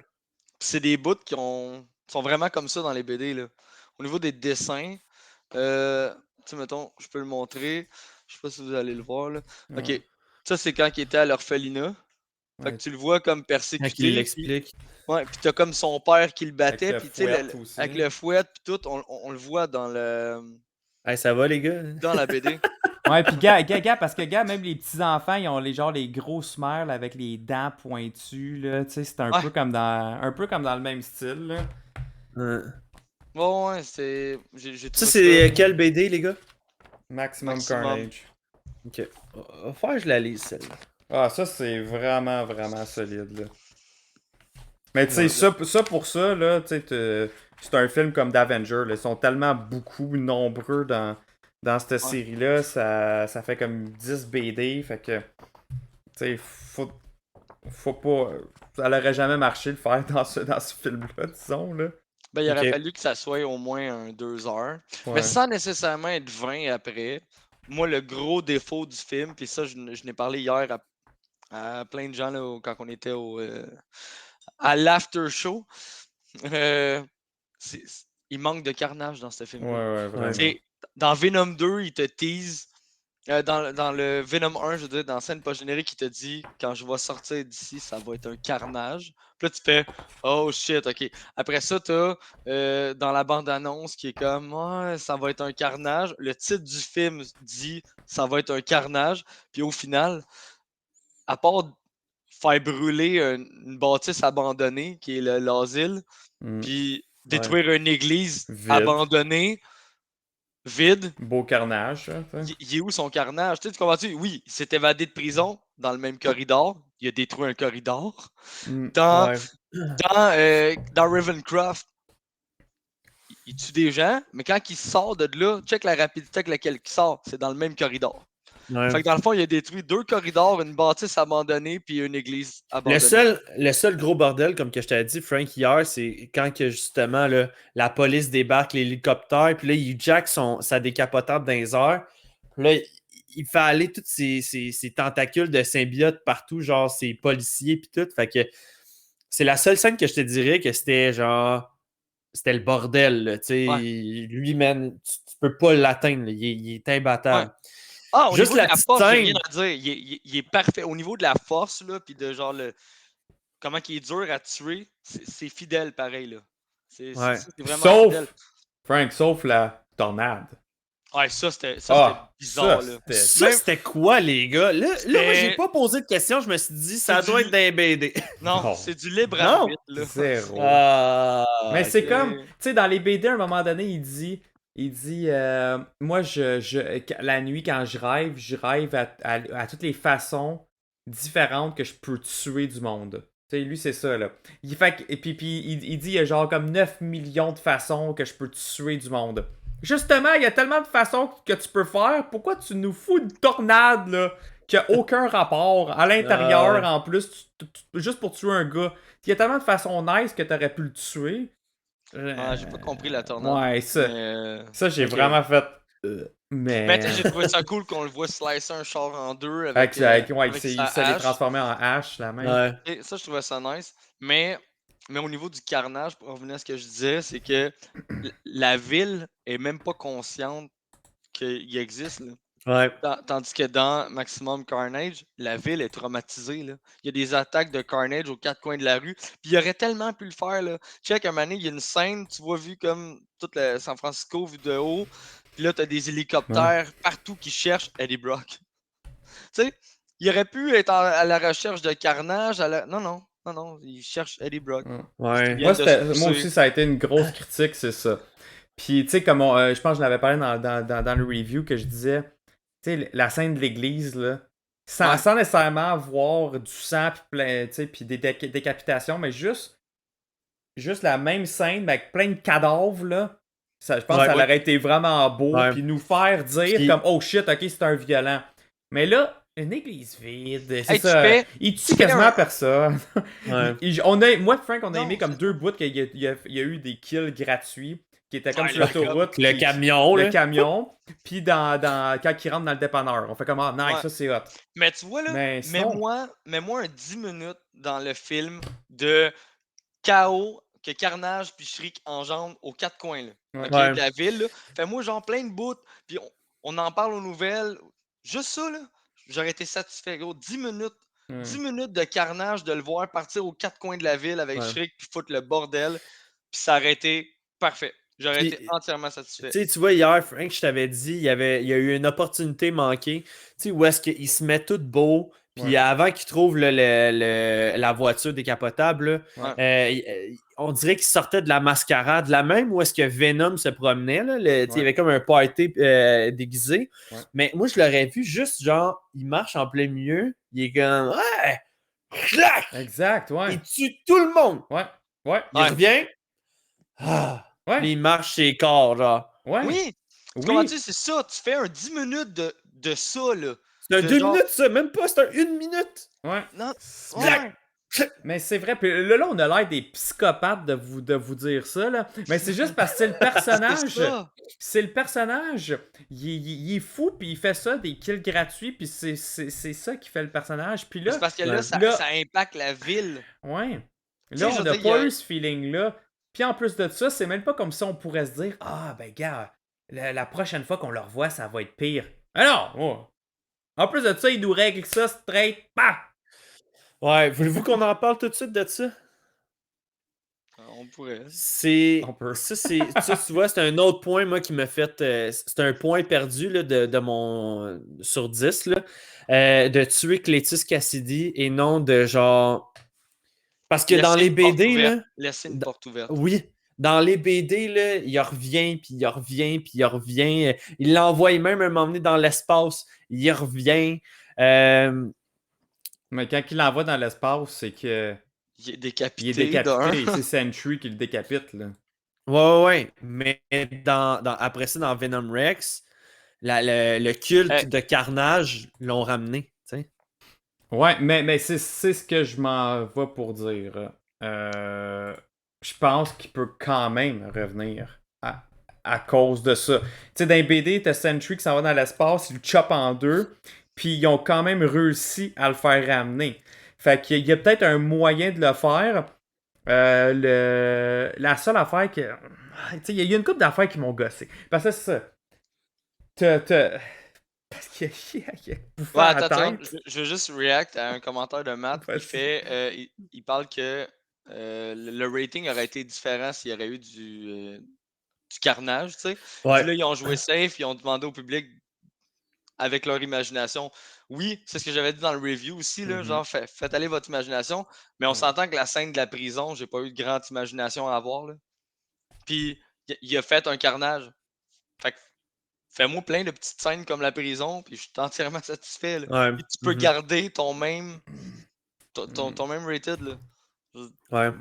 c'est des bouts sont vraiment comme ça dans les BD, là. Au niveau des dessins, tu sais, mettons, je peux le montrer. Je sais pas si vous allez le voir, là. Ok. Ouais. Ça, c'est quand il était à l'orphelinat. Fait que Ouais. tu le vois comme Quand il persécuté, puis l'explique. ouais, puis t'as comme son père qui le Avec battait, le puis tu sais, fouette aussi. avec le fouet, puis tout, on le voit Hey, ça va, les gars? dans la BD. Ouais, puis gars, parce que gars, même les petits-enfants, ils ont les grosses mères là, avec les dents pointues, là, tu sais, c'est Ouais, un peu comme dans le même style, là. Ouais. bon, ouais, j'ai Ça, trouvé ça c'est quel BD, les gars? Maximum maximum. Carnage. Ok. Va faire que je la lise, celle-là. Ah, ça, c'est vraiment, vraiment solide, là. Mais tu sais, Ouais. ça pour ça, là, tu sais, c'est un film comme d'Avenger, là. Ils sont tellement beaucoup nombreux dans cette Ouais. série-là, ça fait comme 10 BD, fait que, tu sais, faut pas... Ça n'aurait jamais marché de le faire dans ce film-là, disons, là. Ben, il aurait Ok. fallu que ça soit au moins un 2 heures. Mais Ouais. sans nécessairement être 20 après. Moi, le gros défaut du film, puis ça, je n'ai parlé hier à plein de gens là, quand on était à l'after show. euh, il manque de carnage dans ce Ouais, film-là. ouais, Ouais. vraiment. Tu sais, dans Venom 2, il te tease. Dans le Venom 1, je veux dire, dans la scène post-générique, il te dit quand je vais sortir d'ici, ça va être un carnage. Puis là, tu fais oh shit, ok. Après ça, t'as dans la bande-annonce qui est comme ouais, ça va être un carnage. Le titre du film dit ça va être un carnage. Puis au final, à part faire brûler une bâtisse abandonnée qui est l'asile, Mm. puis Ouais. détruire une église Vide. abandonnée, vide. Beau carnage, ça, tu sais. Il est où son carnage? Tu sais, tu comprends-tu? Oui, il s'est évadé de prison dans le même corridor. Il a détruit un corridor. Mm. Dans, Ouais. dans Ravencroft, il tue des gens, mais quand il sort de là, check la rapidité avec laquelle il sort. C'est dans le même corridor. Ouais. Fait que dans le fond, il a détruit 2 corridors, une bâtisse abandonnée, puis une église Le abandonnée. seul gros bordel, comme que je t'avais dit, Frank, hier, c'est quand que justement là, la police débarque l'hélicoptère, puis là, il jack sa décapotable dans les airs. Puis là, il fait aller tous ses tentacules de symbiote partout, genre ses policiers, puis tout. Fait que c'est la seule scène que je te dirais que c'était genre. C'était le bordel, là, tu sais. Ouais. Lui, man, tu peux pas l'atteindre, là. Il est Ouais. imbattable. Ah, au Juste niveau de la la petite force, j'ai rien scène. à dire. Il est parfait. Au niveau de la force, là, puis de genre comment il est dur à tuer, c'est fidèle pareil, là. Ouais. C'est vraiment Sauf, fidèle. Frank, sauf la tornade. Ouais, ça, c'était Ah, bizarre, ça, là. c'était... Ça, Même- c'était quoi, les gars? Là, moi, j'ai C'était- pas posé de question. Je me suis dit, ça C'est doit du- être d'un BD. Non, Non. c'est du libre Non. arbitre, là. Zéro. Ah, Mais c'est ok. comme, tu sais, dans les BD, à un moment donné, il dit, moi, la nuit, quand je rêve à toutes les façons différentes que je peux tuer du monde. Tu sais, lui, c'est ça, là. Et puis il dit, il y a genre comme 9 millions de façons que je peux tuer du monde. Justement, il y a tellement de façons que tu peux faire. Pourquoi tu nous fous une tornade, là, qui a aucun rapport à l'intérieur, Ah ouais. en plus, juste pour tuer un gars? Il y a tellement de façons nice que t'aurais pu le tuer. Ah, j'ai pas compris la tornade. Ouais, ça, Mais, ça j'ai ok. vraiment fait. Mais tu sais, Mais. j'ai trouvé ça cool qu'on le voit slicer un char en deux Avec, ouais, avec il sa s'est hache. transformé en hache, la même. Ouais. Et ça, je trouvais ça nice. Mais au niveau du carnage, pour revenir à ce que je disais, c'est que la ville est même pas consciente qu'il existe, là. Ouais. Tandis que dans Maximum Carnage, la ville est traumatisée, là. Il y a des attaques de Carnage aux quatre coins de la rue. Puis il aurait tellement pu le faire, là. Check, à un moment donné, il y a une scène, tu vois, vu comme tout le San Francisco vu de haut. Puis là, t'as des hélicoptères partout qui cherchent Eddie Brock. Tu sais, il aurait pu être à la recherche de Carnage. Non, il cherche Eddie Brock. Ouais. Vient de se Moi pousser. aussi, ça a été une grosse critique, c'est ça. Puis, tu sais, comme je pense que je l'avais parlé dans le review que je disais, tu sais, la scène de l'église, là, sans nécessairement voir du sang, puis plein, tu sais, puis des décapitations, mais juste la même scène, mais avec plein de cadavres, là. Ça, je pense que ça aurait été vraiment beau, Ouais. puis nous faire dire Puis- comme, oh shit, ok, c'est un violent. Mais là, une église vide, c'est Hey, tu ça. fais- Il tu tue fais quasiment un- personne. Ouais. Moi et Frank, on a Non, aimé comme c'est 2 bouts qu'il y a eu des kills gratuits, qui étaient comme Ouais, sur le l'autoroute. Le puis- camion, Le là. camion, puis quand il rentre dans le dépanneur. On fait comme, ah, nice, Ouais. ça c'est hot. Mais tu vois, là, Mais sinon- mets-moi un 10 minutes dans le film de chaos que Carnage puis Shriek engendrent aux quatre coins, là. Ouais. OK, Ouais. de la ville, là. Fais-moi genre plein de bouts, puis on en parle aux nouvelles. Juste ça, là, j'aurais été satisfait, gros. 10 minutes. 10 minutes de Carnage, de le voir partir aux quatre coins de la ville avec Ouais. Shriek puis foutre le bordel, puis ça aurait été parfait. J'aurais Puis, été entièrement satisfait. Tu vois, hier, Frank, je t'avais dit, il y a eu une opportunité manquée. Tu sais, où est-ce qu'il se met tout beau, puis Ouais. avant qu'il trouve la voiture décapotable, là, on dirait qu'il sortait de la mascarade, la même où est-ce que Venom se promenait. Là, tu sais, il y avait comme un party déguisé. Ouais. Mais moi, je l'aurais vu juste, genre, il marche en plein milieu, il est comme, ouais, clac, Exact, ouais. il tue tout le monde. Ouais. Ouais. Il revient, ah, Ouais. puis il marche ses corps, genre. Ouais. Oui! Oui. Comment tu sais, c'est ça. Tu fais un 10 minutes de ça, là. C'est un de 2 genre- minutes, ça, même pas, c'est un 1 minute. Ouais. Non, Clac. ouais. Mais c'est vrai. Puis là, on a l'air des psychopathes de vous dire ça, là. Mais c'est juste parce que c'est le personnage. C'est ça. C'est le personnage. Il est fou, puis il fait ça, des kills gratuits, puis c'est ça qui fait le personnage. Puis là, C'est parce que là, ça impacte la ville. ouais. Tu sais, Là, je on veux n'a dire, pas il y a- eu ce feeling-là. Puis en plus de ça, c'est même pas comme si on pourrait se dire, ah, ben, gars, la prochaine fois qu'on le revoit, ça va être pire. Ah non! Oh. En plus de ça, il nous règle ça straight. Bah! Ouais, voulez-vous qu'on en parle tout de suite de ça? On pourrait. C'est. On peut. Ça, tu vois, c'est un autre point, moi, qui m'a fait. C'est un point perdu là, de mon. Sur 10, là, de tuer Clétus Cassidy et non de genre. Parce que dans Laisser les une porte BD, ouverte. là. Laisser une porte ouverte. Oui. Dans les BD, là, il revient, puis il revient, puis il revient. Il l'envoie même un moment donné dans l'espace. Il revient. Mais quand il l'envoie dans l'espace, c'est que. Il est Il décapité. est décapité. d'un. C'est Sentry qui le décapite, là. Ouais. Mais après ça, dans Venom Rex, le culte de Carnage l'ont ramené. T'sais. Ouais, mais c'est ce que je m'en vais pour dire. Je pense qu'il peut quand même revenir à cause de ça. Tu sais, dans les BD, t'as Sentry qui s'en va dans l'espace, il le chope en deux, puis ils ont quand même réussi à le faire ramener. Fait qu'il y a peut-être un moyen de le faire. La seule affaire que. Tu sais, il y a une couple d'affaires qui m'ont gossé. Parce que c'est ça. Parce qu'il y a bouffé Ouais, à la attends, tête. je veux juste react à un commentaire de Matt qui Vas-y. fait. Il parle que le rating aurait été différent s'il y aurait eu du carnage, tu sais. Ouais. Puis là, ils ont joué safe, ils ont demandé au public avec leur imagination. Oui, c'est ce que j'avais dit dans le review aussi, là, genre faites aller votre imagination, mais on s'entend que la scène de la prison, j'ai pas eu de grande imagination à avoir, là. Puis il a fait un carnage. Fait que fais-moi plein de petites scènes comme la prison, puis je suis entièrement satisfait, là. Ouais. Puis tu peux garder ton même ton même rated, là. Ouais. Ouais.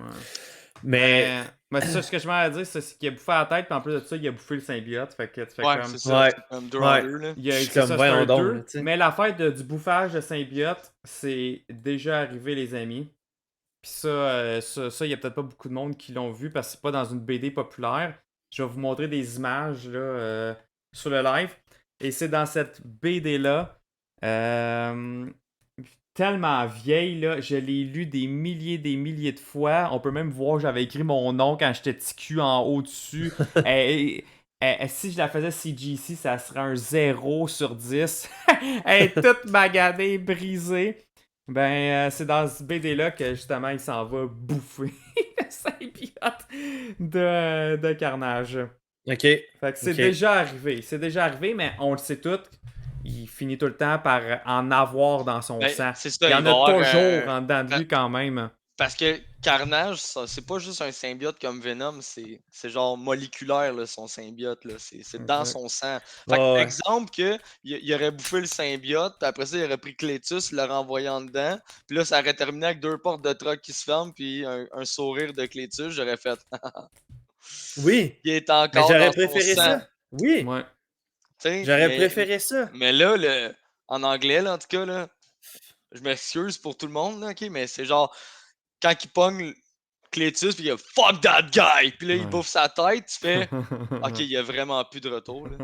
Mais. Mais ça, ce que je m'en à dire, c'est qu'il a bouffé la tête, puis en plus de ça, il a bouffé le symbiote. Fait que tu fais Ouais, comme. c'est ça. Ouais. C'est comme 2 Ouais. en 2, là. Il y a, Je suis c'est comme, ça, c'est voyons un donc, 2, là, tu sais. mais l'affaire du bouffage de symbiote, c'est déjà arrivé, les amis. Puis ça, il y a peut-être pas beaucoup de monde qui l'ont vu parce que c'est pas dans une BD populaire. Je vais vous montrer des images là, sur le live. Et c'est dans cette BD-là, tellement vieille, là, je l'ai lu des milliers de fois. On peut même voir, j'avais écrit mon nom quand j'étais petit cul en haut dessus. Si je la faisais CGC, ça serait un 0 sur 10. Elle est toute maganée, brisée. C'est dans ce BD-là que justement il s'en va bouffer le symbiote de Carnage. Ok. Fait que c'est Ok. déjà arrivé. C'est déjà arrivé, mais on le sait tout. Il finit tout le temps par en avoir dans son Ben, sang. c'est ça, Il y en il va a avoir toujours en dedans de pa- lui quand même. Parce que Carnage, c'est pas juste un symbiote comme Venom, c'est genre moléculaire, là, son symbiote, là. C'est dans Exact. son sang. Fait que, Ouais. exemple que il aurait bouffé le symbiote, puis après ça, il aurait pris Cletus, il l'aurait envoyé en dedans, puis là, ça aurait terminé avec 2 portes de truck qui se ferment, puis un sourire de Cletus, j'aurais fait Oui. il est Mais encore j'aurais dans son préféré sang. ça. Oui. Ouais. Tu sais, J'aurais préféré ça. mais là, en anglais, là, en tout cas, là, je m'excuse pour tout le monde, là, ok, mais c'est genre, quand il pogne Cletus, puis il y a fuck that guy, puis là, il Ouais. bouffe sa tête, tu fais ok, il y a vraiment plus de retour, là.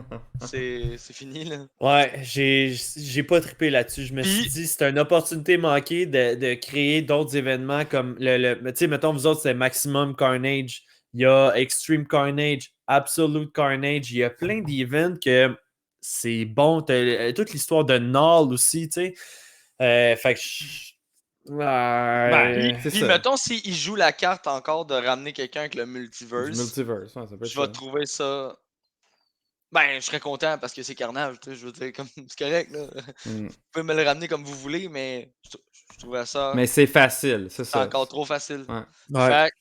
C'est fini, là. Ouais, j'ai pas trippé là-dessus. Je me suis Puis- dit, c'est une opportunité manquée de créer d'autres événements comme tu sais, mettons, vous autres, c'est Maximum Carnage. Il y a Extreme Carnage, Absolute Carnage. Il y a plein d'events que c'est bon. T'as toute l'histoire de Null aussi, tu sais. Fait que Ben, c'est Puis ça. mettons, s'il joue la carte encore de ramener quelqu'un avec le Du multiverse, multiverse, ouais, ça peut être je vais ça. trouver ça. Ben, je serais content parce que c'est Carnage, tu sais, je veux dire, comme c'est correct, là. Mm. Vous pouvez me le ramener comme vous voulez, mais je trouverais ça Mais c'est facile, c'est ça. encore trop facile. Ouais. Ouais. Fait que-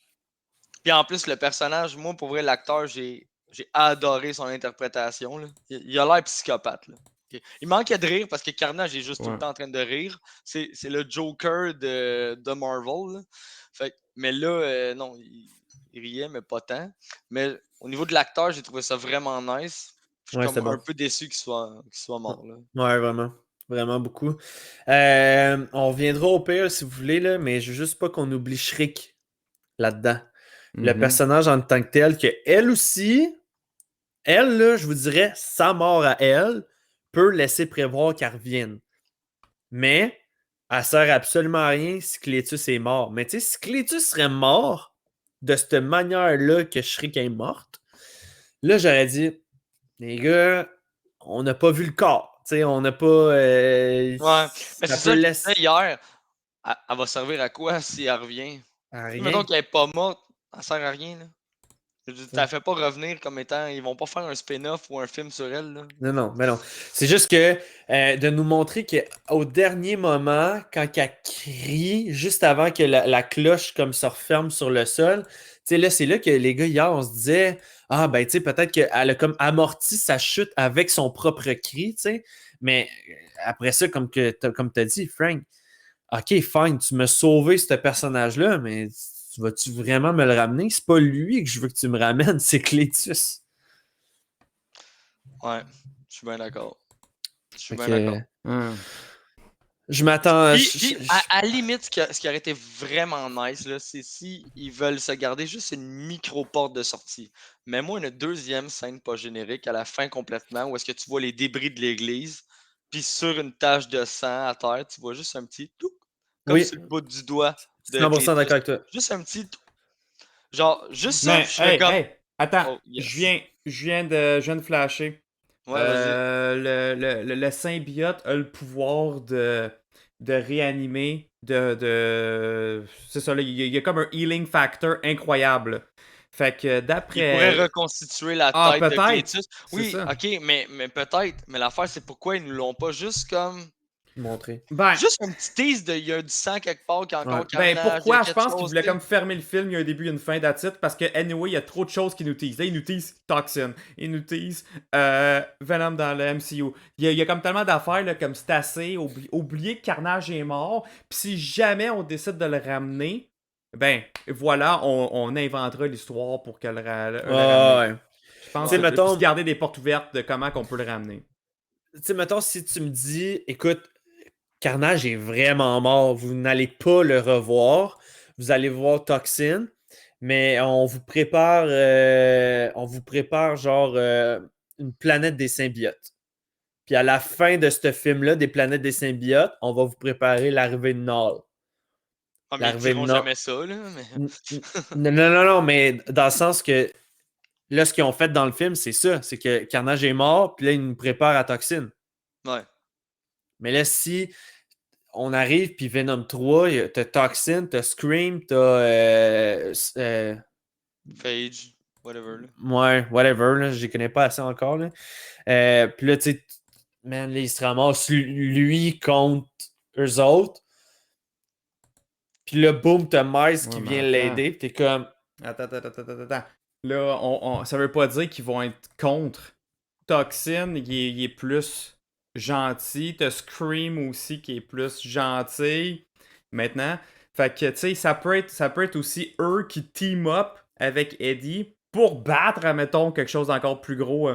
Puis en plus, le personnage, moi, pour vrai, l'acteur, j'ai adoré son interprétation, là. Il a l'air psychopathe, là. Ok. Il manquait de rire parce que Carnage est juste tout Ouais. le temps en train de rire. C'est le Joker de Marvel, là. Fait que- mais là, non, il riait, mais pas tant. Mais au niveau de l'acteur, j'ai trouvé ça vraiment nice. Je suis Ouais, comme c'était bon. un peu déçu qu'il soit mort, là. Ouais, vraiment. Vraiment beaucoup. On reviendra au pire si vous voulez, là, mais je veux juste pas qu'on oublie Shriek là-dedans. Le Mhm. personnage en tant que tel, que elle aussi, elle, là, je vous dirais, sa mort à elle peut laisser prévoir qu'elle revienne. Mais elle sert absolument à rien si Cletus est mort. Mais tu sais, si Cletus serait mort de cette manière-là que Shriek est morte, là, j'aurais dit, les gars, on n'a pas vu le corps. Tu sais, on n'a pas. Ouais, mais c'est ça ça peut que je laisser. disais hier. Elle va servir à quoi si elle revient? À Tu sais, rien. mettons qu'elle est pas morte, elle sert à rien, là. Je veux dire, Ouais. t'as fait pas revenir comme étant. Ils vont pas faire un spin-off ou un film sur elle, là. Non, non, mais non. C'est juste que de nous montrer qu'au dernier moment, quand elle crie, juste avant que la cloche comme se referme sur le sol, tu sais, là, c'est là que les gars, hier, on se disait, ah, ben, tu sais, peut-être qu'elle a comme amorti sa chute avec son propre cri, tu sais. Mais après ça, comme tu as dit, Frank, OK, fine, tu m'as sauvé ce personnage-là, mais vas-tu vraiment me le ramener? C'est pas lui que je veux que tu me ramènes, c'est Cletus. Ouais, je suis bien d'accord. Je suis Fait bien que, d'accord. Ouais. je m'attends. Puis, à la limite, ce qui aurait été vraiment nice, là, c'est si ils veulent se garder juste une micro-porte de sortie. Mais moi, une deuxième scène pas générique à la fin complètement, où est-ce que tu vois les débris de l'église, puis sur une tache de sang à terre, tu vois juste un petit touc, comme Oui, sur le bout du doigt de 100% Cletus. d'accord avec toi. Juste un petit touc. Genre, juste ça, Mais, je serais comme. attends, Oh, yes. je viens de flasher. Ouais, vas-y. Le symbiote a le pouvoir de réanimer, c'est ça, là, il y a comme un healing factor incroyable. Fait que Il pourrait d'après. reconstituer la Ah, tête de peut-être. Cletus. C'est Oui, ça. ok, mais peut-être. Mais l'affaire, c'est pourquoi ils nous l'ont pas juste comme. Montrer. Ben, Juste un petit tease de il y a du sang quelque part, qu'il y a encore Ouais. ben carnage, il y a pourquoi? Je quelque pense qu'ils chose, voulaient tu sais. comme fermer le film. Il y a un début, il y a une fin, that's it. Parce que, anyway, il y a trop de choses qui nous teasent. Là, ils nous teasent Toxin. Ils nous teasent Venom dans le MCU. Il y a comme tellement d'affaires, là, comme c'est assez. Oublier que Carnage est mort. Puis si jamais on décide de le ramener, ben voilà, on inventera l'histoire pour que le ramener. Ouais. Je pense Tu sais, que puis se mettons, garder des portes ouvertes de comment qu'on peut le ramener. mettons, si tu me dis, écoute, Carnage est vraiment mort, vous n'allez pas le revoir, vous allez voir Toxin, mais on vous prépare genre une planète des symbiotes. Puis à la fin de ce film-là, des planètes des symbiotes, on va vous préparer l'arrivée de Null. Ah, mais ils L'arrivée de diront Null. jamais ça, là. Mais... Non, mais dans le sens que là, ce qu'ils ont fait dans le film, c'est ça. C'est que Carnage est mort, puis là, ils nous préparent à Toxin. Ouais. Mais là, si on arrive, puis Venom 3, t'as Toxin, t'as Scream, t'as. Phage, whatever, là. Ouais, whatever, là, je les connais pas assez encore. Là. Puis là, tu sais, man, là, il se ramasse lui contre eux autres. Puis là, boum, t'as Miles qui Ouais, mais vient attends. l'aider, puis t'es comme. Attends. Là, ça veut pas dire qu'ils vont être contre. Toxin, il est plus gentil. T'as Scream aussi qui est plus gentil. Maintenant. Fait que, tu sais, ça peut être aussi eux qui team up avec Eddie pour battre, mettons, quelque chose d'encore plus gros.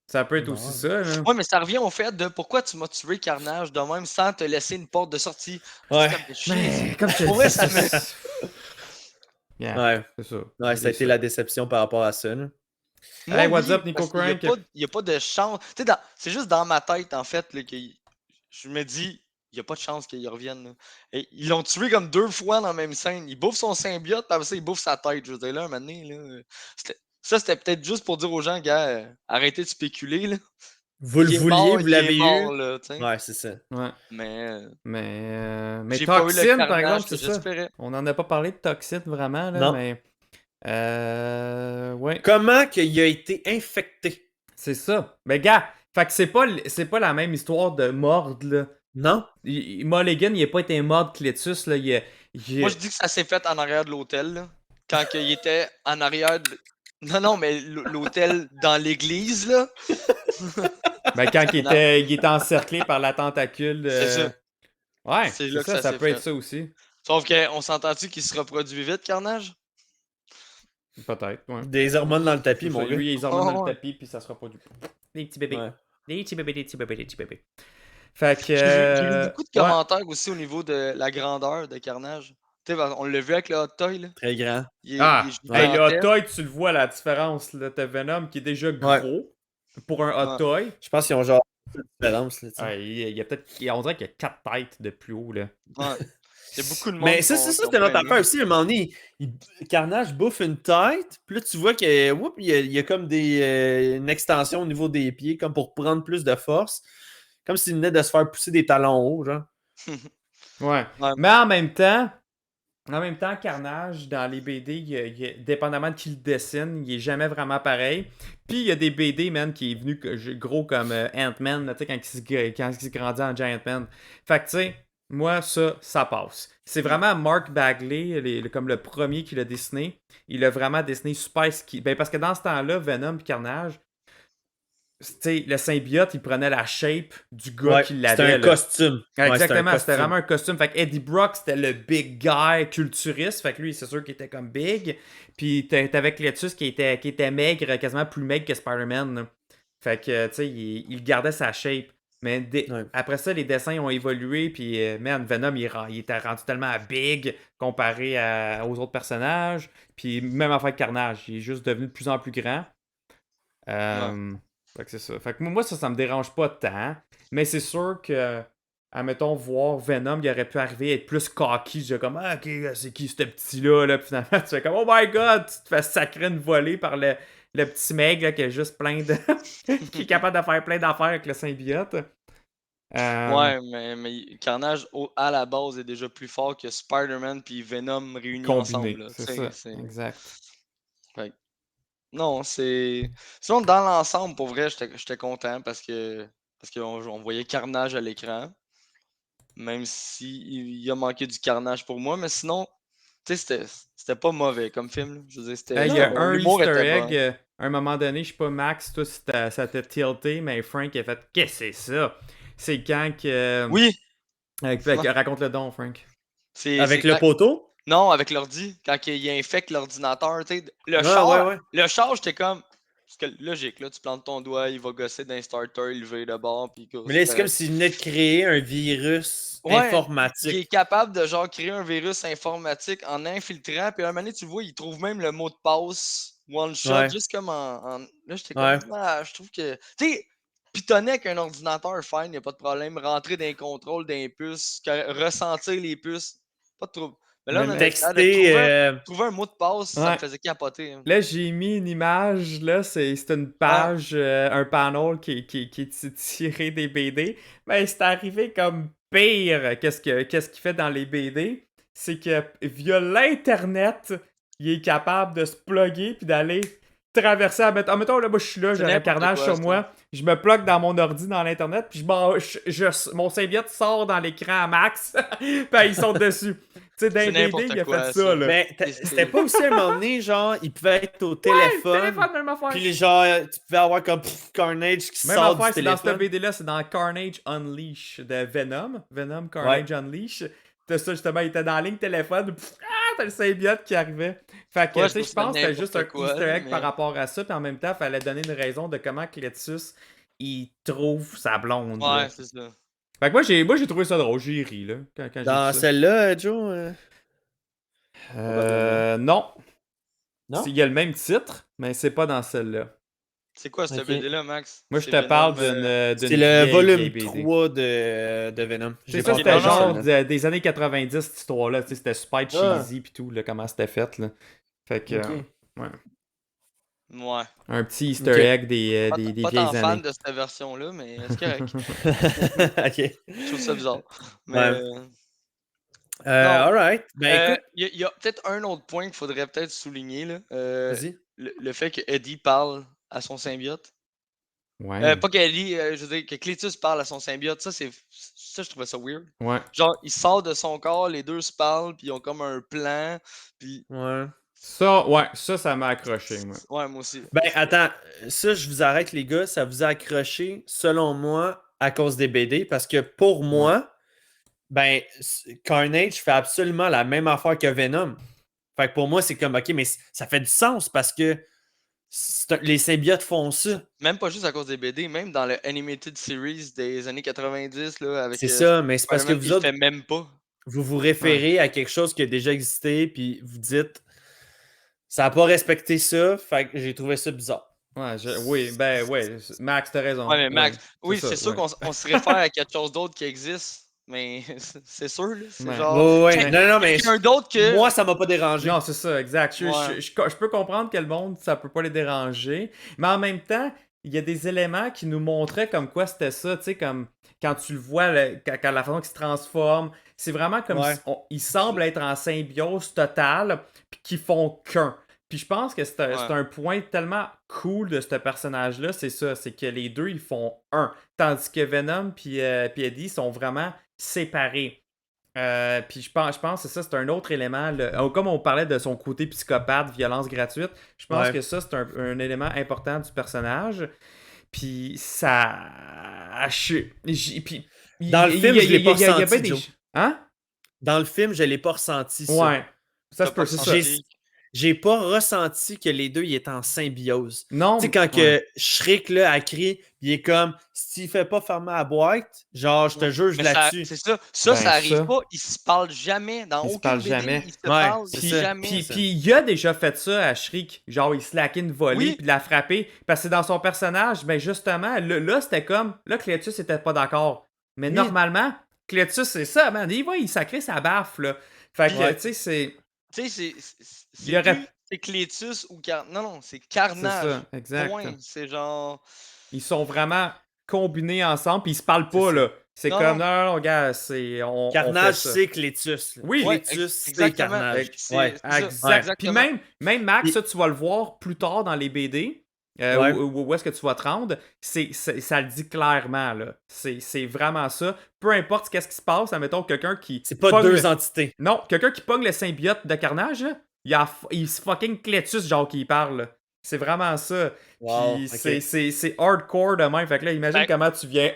Ça peut être aussi ça, là. Ouais, mais ça revient au fait de pourquoi tu m'as tué Carnage de même sans te laisser une porte de sortie. Ouais. Ça me fait chier. Mais, comme je te Pour vrai, dis, ça me. Yeah, Ouais, c'est ça. ouais, ça a été la déception par rapport à ça. Là. Moi, Hey, what's oui, up, Nico parce qu'il y a Crank? il y a pas de chance. Tu sais, c'est juste dans ma tête, en fait, là, que je me dis, il n'y a pas de chance qu'il revienne. Là. Et ils l'ont tué comme 2 fois dans la même scène. Il bouffe son symbiote, puis après ça, il bouffe sa tête. Je veux dire, là, un moment donné, là, c'était peut-être juste pour dire aux gens, gars, arrêtez de spéculer. Là. Vous le Il est vouliez, mort, vous il est l'avez mort, eu. là, tu sais. Ouais, c'est ça. Ouais. Mais Mais j'ai pas eu le Toxin, par carnage exemple, que c'est ça. j'espérais. On n'en a pas parlé de Toxin vraiment, là, Non. mais. Ouais. Comment qu'il a été infecté? C'est ça. Mais gars, fait que c'est pas la même histoire de Mord, là. Non? Mulligan, il a pas été mort de Cletus, là. Moi, je dis que ça s'est fait en arrière de l'hôtel, là. Quand il était en arrière de. Non, mais l'hôtel dans l'église, là. Ben, quand il était encerclé par la tentacule. C'est ça. Ouais, C'est c'est là que ça, ça peut s'est être fait. ça aussi. Sauf qu'on s'entend-tu qu'il se reproduit vite, Carnage? Peut-être, ouais. Des hormones dans le tapis, mon gars. Lui, il hormones dans Oh, le ouais. tapis, puis ça se reproduit pas. Des petits bébés. Ouais. Des petits bébés, des petits bébés, des petits bébés. Fait que. J'ai vu beaucoup de ouais. commentaires aussi au niveau de la grandeur de Carnage. Tu sais, on l'a vu avec le hot toy, là. Très grand. Il Ah, est hey, le hot gigantesque. toy, tu le vois la différence. Là, t'as Venom qui est déjà gros pour un hot Ouais. toy. Je pense qu'ils ont genre une différence. Là, tu sais. Ah, il y a peut-être. On dirait qu'il y a 4 têtes de plus haut, là. Ouais. Il y a beaucoup de monde. Mais ça, c'est une autre affaire aussi. À un moment donné, Carnage bouffe une tête. Puis là, tu vois qu'il y a comme une extension au niveau des pieds, comme pour prendre plus de force. Comme s'il venait de se faire pousser des talons hauts, genre. Ouais. Ouais. Mais en même temps, Carnage, dans les BD, dépendamment de qui le dessine, il est jamais vraiment pareil. Puis il y a des BD, man, qui est venu gros comme Ant-Man, tu sais, quand il se grandit en Giant Man. Fait que, tu sais, moi, ça passe. C'est vraiment Mark Bagley, comme le premier qui l'a dessiné. Il a vraiment dessiné super ski. Ben, parce que dans ce temps-là, Venom et Carnage, t'sais, le symbiote, il prenait la shape du gars qui l'avait. C'était un là. costume. Exactement, c'était vraiment un costume. Fait que Eddie Brock, c'était le big guy culturiste. Fait que lui, c'est sûr qu'il était comme big. Puis t'avais Cletus qui était maigre, quasiment plus maigre que Spider-Man. Là. Fait que, tu sais, il gardait sa shape. Mais après ça, les dessins ont évolué. Puis, man, Venom, il était rendu tellement big comparé aux autres personnages. Puis, même en fait, Carnage, il est juste devenu de plus en plus grand. Fait que c'est ça. Fait que moi, ça me dérange pas tant. Mais c'est sûr que, admettons, voir Venom, il aurait pu arriver à être plus cocky. J'ai comme, ah, ok, c'est qui ce petit-là? Là? Puis finalement, tu fais comme, oh my god, tu te fais sacrer une volée par le petit mec là, qui a juste plein de. qui est capable de faire plein d'affaires avec le symbiote. Ouais, mais Carnage, à la base, est déjà plus fort que Spider-Man puis Venom réunis combiné. ensemble. Là. C'est ça. Exact. Fait que non, c'est. Sinon, dans l'ensemble, pour vrai, j'étais content parce qu'on voyait Carnage à l'écran. Même si il a manqué du carnage pour moi. Mais sinon, tu sais, c'était pas mauvais comme film, là. Je veux dire, Il y c'était a bon. un L'humour Easter était egg, bon. à un moment donné, je sais pas, Max, toi, si ça t'a tilté, mais Frank a fait qu'est-ce que c'est ça? C'est quand que. Oui! Raconte le don, Frank. C'est Avec le quand. poteau? Non, avec l'ordi. Quand il infecte l'ordinateur, tu sais. Le Ah, ouais, char, ouais. le char, j'étais comme. C'est logique, là. Tu plantes ton doigt, il va gosser d'un starter, il va de bord, puis Mais là, c'est comme s'il venait de créer un virus Ouais, il est informatique. capable de genre créer un virus informatique en infiltrant, puis à un moment donné, tu vois, il trouve même le mot de passe one shot, Ouais. juste comme Là, j'étais Ouais. comme, ah, je trouve que. Tu sais, pitonner avec un ordinateur, fine, y a pas de problème. Rentrer dans les contrôles des puces, ressentir les puces, pas de trouble. Mais là, Mais man, Texter. trouver un mot de passe, ça me Ouais. faisait capoter, hein. Là, j'ai mis une image, là, c'est une page, un panel qui est tiré des BD. Mais c'est arrivé comme pire. Qu'est-ce qu'il fait dans les BD? C'est que via l'Internet, il est capable de se plugger puis d'aller traverser à mettons, là, moi, je suis là, C'est j'ai un n'importe carnage quoi, sur ça. moi, je me plug dans mon ordi dans l'Internet, puis mon symbiote sort dans l'écran à max, puis ils sont dessus. Tu sais, dans les C'est BD, n'importe il a quoi, fait ça. ça, là. Mais c'était pas aussi un moment donné, genre, il pouvait être au Ouais, téléphone. téléphone, même affaire. Puis genre, tu pouvais avoir comme Carnage qui Même sort affaire, du c'est dans cette téléphone. BD-là, c'est dans Carnage Unleash de Venom. Venom Carnage Unleash. T'as ça, justement, il était dans la ligne téléphone. T'as le symbiote qui arrivait. Fait que, Ouais, tu sais, je je trouve pense que ça c'était juste un n'importe quoi, Easter egg mais- par rapport à ça. Puis en même temps, il fallait donner une raison de comment Cletus, il trouve sa blonde. là. Ouais, c'est ça. Fait que moi, j'ai trouvé ça drôle. J'ai ri, là, quand j'ai Dans vu ça. celle-là, Joe. Non. Non? Il y a le même titre, mais c'est pas dans celle-là. C'est quoi cette Ok. BD-là, Max? Moi, je C'est te parle Venom, d'une C'est le vieille volume BD. 3 de Venom. C'est J'ai ça, pas c'était non, encore genre celle-là. des années 90, cette histoire-là. Tu sais, c'était super cheesy pis tout, là, comment c'était fait. Là. Fait que, Ok. ouais. Ouais. Un petit Easter Ok. egg des Pas vieilles tant fan années. de cette version-là, mais c'est correct. Ok. Je trouve ça bizarre. Mais Ouais. non, Alright. Ben écoute, il y a peut-être un autre point qu'il faudrait peut-être souligner, là. vas-y. Le fait que Eddie parle à son symbiote. Ouais. Pas qu'Eddie, je veux dire que Cletus parle à son symbiote. Ça, je trouvais ça weird. Ouais. Genre, il sort de son corps, les deux se parlent, puis ils ont comme un plan. Puis, Ouais. Ça m'a accroché, moi. ouais, moi aussi. Ben attends, ça je vous arrête les gars, ça vous a accroché selon moi à cause des BD parce que pour moi, ben Carnage fait absolument la même affaire que Venom. Fait que pour moi c'est comme ok mais ça fait du sens parce que les symbiotes font ça. Même pas juste à cause des BD, même dans le Animated Series des années 90, là, avec C'est ça, mais c'est parce que Spider-Man, vous il le autres, fait même pas. vous vous référez à quelque chose qui a déjà existé puis vous dites ça n'a pas respecté ça, fait que j'ai trouvé ça bizarre. Ouais, oui, ben ouais. Max, t'as raison. Ouais, mais Max, oui, ça, c'est sûr ouais. qu'on se réfère à quelque chose d'autre qui existe, mais c'est sûr, là. C'est Ouais. genre. Ouais, Check, non, mais quelqu'un d'autre que. moi ça m'a pas dérangé. Non, c'est ça, exact. Je peux comprendre que le monde, ça peut pas les déranger. Mais en même temps, il y a des éléments qui nous montraient comme quoi c'était ça. Tu sais, comme quand tu le vois, quand la façon qu'il se transforme, c'est vraiment comme Ouais. si il semble être en symbiose totale, puis qu'ils font qu'un. Puis je pense que c'est un point tellement cool de ce personnage-là, c'est ça, c'est que les deux, ils font un. Tandis que Venom puis Eddie sont vraiment séparés. Puis je pense que c'est ça, c'est un autre élément. Comme on parlait de son côté psychopathe, violence gratuite, je pense que ça, c'est un élément important du personnage. Puis ça. Puis, Dans le film, je l'ai pas ressenti, Joe. Hein? Dans le film, je l'ai pas ressenti ça. Ouais. Ça T'as se peut, pas c'est ça. ressenti. J'ai pas ressenti que les deux ils étaient en symbiose. Non. Tu sais, quand que Shriek là, a crié, il est comme s'il fait pas fermer la boîte, genre je te juge Mais là-dessus. c'est ça. Ben, Ça arrive ça. pas. Ils se parlent jamais. Dans Ils se aucune parlent BD, jamais. ils se Ouais, parlent c'est Puis, ça. jamais. puis il a déjà fait ça à Shriek. Genre, il slackait une volée, Oui. puis de la frapper. Parce que c'est dans son personnage, ben justement, là, c'était comme. Là, Cletus était pas d'accord. Mais Oui. normalement, Cletus, c'est ça, man. Il sacrait sa baffe, là. Fait que, Ouais. tu sais, c'est. Tu sais, Il y aurait- c'est Cletus ou Non, c'est C'est Carnage. ça, exact. Point. C'est genre. Ils sont vraiment combinés ensemble, puis ils se parlent pas, C'est là. C'est Non, comme, non. non, gars, on Carnage, fait ça. c'est Cletus. Oui. Ouais, Cletus, c'est exactement. Carnage. C'est Ouais. ça, Exact. Puis exactement. même Max, Puis- ça, tu vas le voir plus tard dans les BD. Ouais. Où est-ce que tu vas te rendre? Ça le dit clairement, là. C'est vraiment ça. Peu importe qu'est-ce qui se passe, admettons quelqu'un qui... C'est pas pogne deux le- entités. Non, quelqu'un qui pogne le symbiote de Carnage, là, il se fucking Cletus, genre, qui parle. Là. C'est vraiment ça. Wow, Puis ok. c'est hardcore de même. Fait que là, imagine Ben- comment tu viens...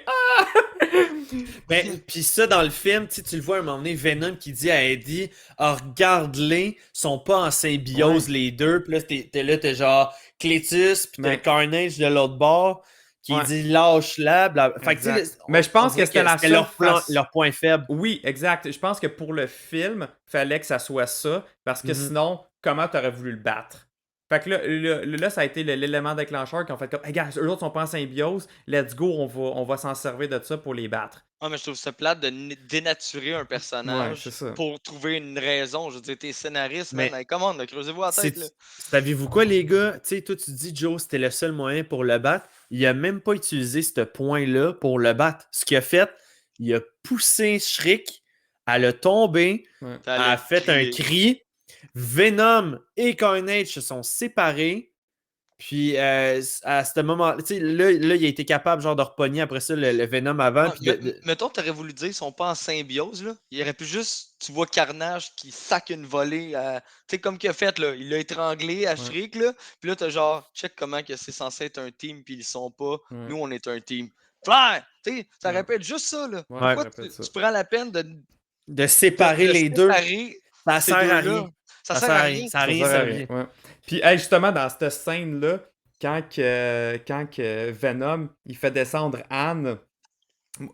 Ben, puis ça, dans le film, tu le vois à un moment donné, Venom qui dit à Eddie, ah, regarde-les, sont pas en symbiose les deux. Puis là, t'es genre Cletus, puis t'as Mais- le Carnage de l'autre bord qui Ouais. dit lâche-la. Fait que, tu sais, Exact. Mais je pense on dirait que c'était la seule leur point faible. Oui, exact. Je pense que pour le film, fallait que ça soit ça, parce que Mhm. sinon, comment t'aurais voulu le battre? Fait que là, ça a été l'élément déclencheur qui ont fait comme, hey, gars, eux autres sont pas en symbiose, let's go, on va s'en servir de ça pour les battre. Ah, mais je trouve ça plate de dénaturer un Ouais, personnage c'est ça. pour trouver une raison. Je veux dire, t'es scénariste, Mais- man. Hey, come on, creusez-vous la tête, là. Savez-vous quoi, les gars? Tu sais, toi, tu dis, Joe, c'était le seul moyen pour le battre. Il a même pas utilisé ce point-là pour le battre. Ce qu'il a fait, il a poussé Shriek, elle a tombé, Ouais. elle a fait un cri. Venom et Carnage se sont séparés. Puis à ce moment, tu sais, là, il a été capable genre de repogner après ça le Venom avant. Ah, puis mettons, t'aurais voulu dire, ils sont pas en symbiose, là. Il aurait pu juste, tu vois Carnage qui sac une volée à. Tu sais, comme qu'il a fait, là. Il l'a étranglé à Shriek, là. Puis là, t'as genre, check comment que c'est censé être un team, puis ils sont pas. Ouais. Nous, on est un team. Flair! Tu sais, ça Ouais. répète juste ça, là. Ouais, Pourquoi ça répète ça. tu prends la peine de séparer de les deux, séparer ça ces sert à deux-là? rien. Ça sert à rien. Ça a rien Ça sert à servi. rien, ouais. Puis hey, justement, dans cette scène-là, quand que Venom, il fait descendre Anne,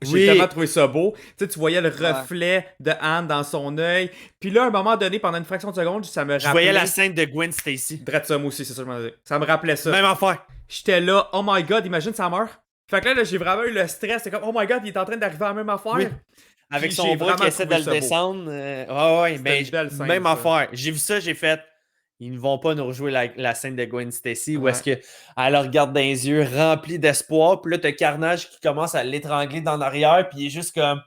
j'ai Oui. tellement trouvé ça beau. Tu voyais le reflet de Anne dans son œil. Puis là, à un moment donné, pendant une fraction de seconde, ça me rappelait... Je voyais la scène de Gwen Stacy. Drette ça, moi aussi, c'est ça que je m'en disais. Ça me rappelait ça. Même affaire. J'étais là, oh my god, imagine ça meurt. Fait que là, j'ai vraiment eu le stress. C'est comme, oh my god, il est en train d'arriver à la même affaire. Oui. Avec Puis son j'ai bras qui vraiment essaie de trouvé le ça beau. descendre. Ouais, C'était ben, une belle scène, même ça. affaire. J'ai vu ça, j'ai fait. Ils ne vont pas nous rejouer la scène de Gwen Stacy où Ouais. est-ce qu'elle le regarde dans les yeux, remplie d'espoir. Puis là, t'as Carnage qui commence à l'étrangler dans l'arrière. Puis il est juste comme.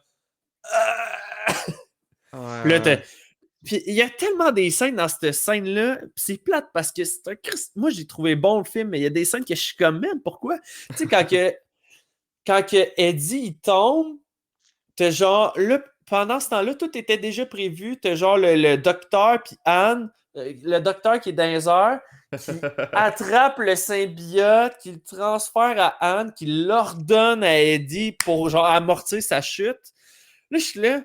Ouais, Puis là, ouais. Puis il y a tellement des scènes dans cette scène-là. Puis c'est plate parce que c'est un moi, j'ai trouvé bon le film, mais il y a des scènes que je suis comme, man, pourquoi? Tu sais, quand que Eddie il tombe, t'as genre, là, pendant ce temps-là, tout était déjà prévu. T'as genre le docteur puis Anne, le docteur qui est dans les airs, qui attrape le symbiote, qui le transfère à Anne, qui l'ordonne à Eddie pour genre amortir sa chute. Là, je suis là.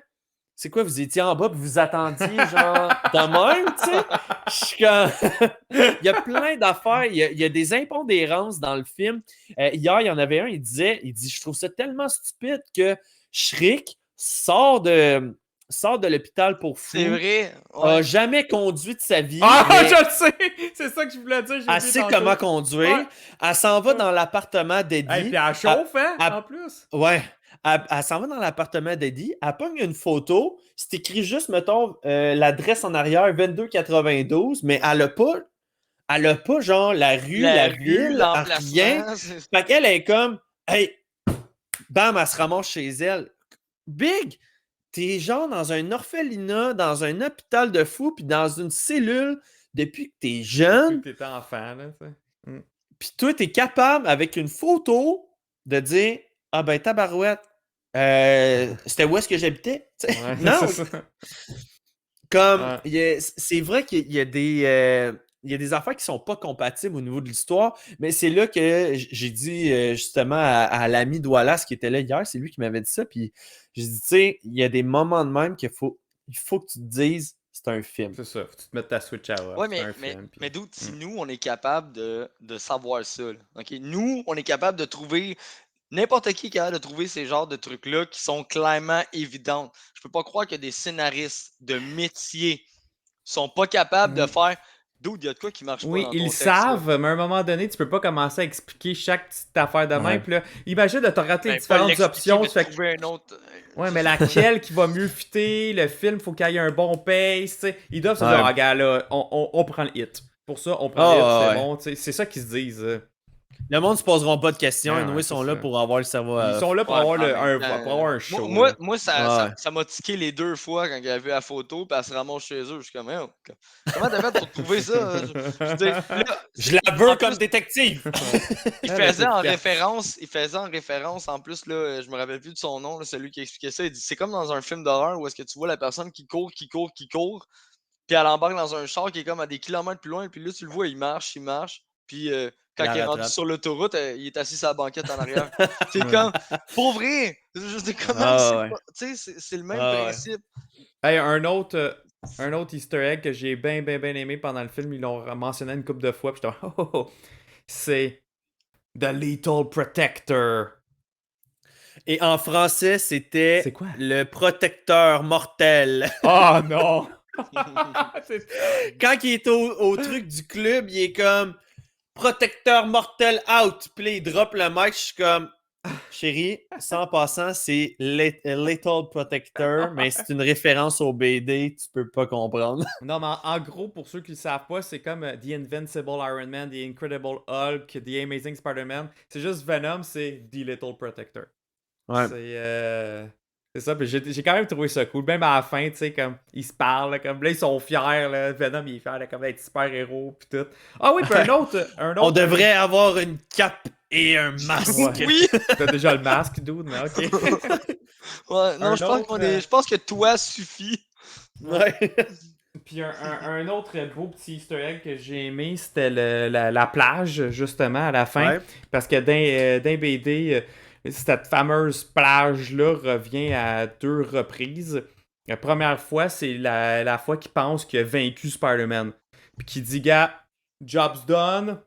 C'est quoi, vous étiez en bas et vous attendiez genre de même, tu sais? Je suis comme... Il y a plein d'affaires, il y a des impondérances dans le film. Hier, il y en avait un, il dit, je trouve ça tellement stupide que Shriek sort de l'hôpital pour fous. C'est vrai. A Ouais. jamais conduit de sa vie. Ah, mais je le sais! C'est ça que je voulais dire. j'ai elle dit sait tantôt. comment conduire. Ouais. Elle s'en va dans l'appartement d'Eddie. Hey, puis elle chauffe, hein, elle- en plus. Ouais. Elle s'en va dans l'appartement d'Eddie, elle pogne une photo, c'est écrit juste, mettons, l'adresse en arrière, 2292, mais elle a pas genre la rue, la ville, rien. l'emplacement, c'est- Fait qu'elle est comme, hey, bam, elle se ramasse chez elle. Big, t'es genre dans un orphelinat, dans un hôpital de fous, puis dans une cellule depuis que t'es jeune, T'étais enfant, là, tu sais. puis toi, t'es capable, avec une photo, de dire, ah ben, tabarouette, c'était où est-ce que j'habitais? Tu sais, Ouais, non, c'est ça. comme, Ouais. c'est vrai qu'il y a des affaires qui sont pas compatibles au niveau de l'histoire, mais c'est là que j'ai dit justement à l'ami d'Wallace qui était là hier, c'est lui qui m'avait dit ça, puis j'ai dit, tu sais, il y a des moments de même il faut que tu te dises, c'est un film. C'est ça, faut que tu te mettes ta Switch à off. Ouais, c'est mais, un film, puis- mais d'où si nous, on est capable de savoir ça, là, OK? Nous, on est capable de trouver. N'importe qui est capable de trouver ces genres de trucs-là qui sont clairement évidents. Je peux pas croire que des scénaristes de métier sont pas capables de faire. D'où il y a de quoi qui marche pas Oui, dans ton ils texte, là. savent, mais à un moment donné, tu peux pas commencer à expliquer chaque petite affaire de même. Ouais. Puis là, imagine de te rater Ben, pas différentes l'expliquer, options. mais tu fais que- trouver un autre. Ouais, mais laquelle qui va mieux fitter, le film, faut qu'il y ait un bon pace, tu sais. Ils doivent se dire, Ouais. ah, gars, là, on prend le hit. Pour ça, on prend le hit, Ah, c'est ouais. bon, tu sais. C'est ça qu'ils se disent. Le monde ne se poseront pas de questions. Ah, Anyway, ouais, ils sont c'est là ça. pour avoir le cerveau à Ils off. sont là pour Ouais, avoir, en même pour temps, avoir un show. Moi, là. moi, Ouais. ça m'a tiqué les 2 fois quand il a vu la photo, puis elle se ramasse chez eux. Je suis comme, oh, comment t'as fait pour trouver ça? Je veux dire, là, Je la en veux plus, comme détective. il Ah, mais faisait c'est en efficace. référence, en plus, là, je me rappelle plus de son nom, là, celui qui expliquait ça. Il dit, c'est comme dans un film d'horreur où est-ce que tu vois la personne qui court, puis elle embarque dans un char qui est comme à des kilomètres plus loin, puis là, tu le vois, il marche, puis quand La il est rendu rattrape. sur l'autoroute, il est assis sur la banquette en arrière. C'est Ouais. comme, pour vrai, je sais comment, Ah ouais. tu sais, c'est le même Ah ouais. principe. Hey, un autre easter egg que j'ai bien aimé pendant le film, ils l'ont mentionné une couple de fois, puis j'étais c'est The Lethal Protector. Et en français, c'était C'est quoi? le protecteur mortel. Oh non! Quand il est au truc du club, il est comme protecteur mortel out. Puis là, il drop le mic. Je suis comme, chérie, ça en passant, c'est Lethal Protector, mais c'est une référence au BD, tu peux pas comprendre. Non, mais en gros, pour ceux qui le savent pas, c'est comme The Invincible Iron Man, The Incredible Hulk, The Amazing Spider-Man. C'est juste Venom, c'est The Little Protector. Ouais. C'est ça, puis j'ai quand même trouvé ça cool. Même à la fin, tu sais, comme ils se parlent, là, comme là, ils sont fiers, là, Venom, il est fier de comme être super-héros, puis tout. Ah oui, puis un autre. On devrait avoir une cape et un masque. Ouais. Oui! T'as déjà le masque, dude, mais ok. Ouais, non, Un je pense autre, je pense que toi suffit. Ouais. Puis un autre beau petit easter egg que j'ai aimé, c'était la plage, justement, à la fin. Ouais. Parce que dans BD, cette fameuse plage-là revient à 2 reprises. La première fois, c'est la fois qu'il pense qu'il a vaincu Spider-Man. Puis qu'il dit, gars, job's done.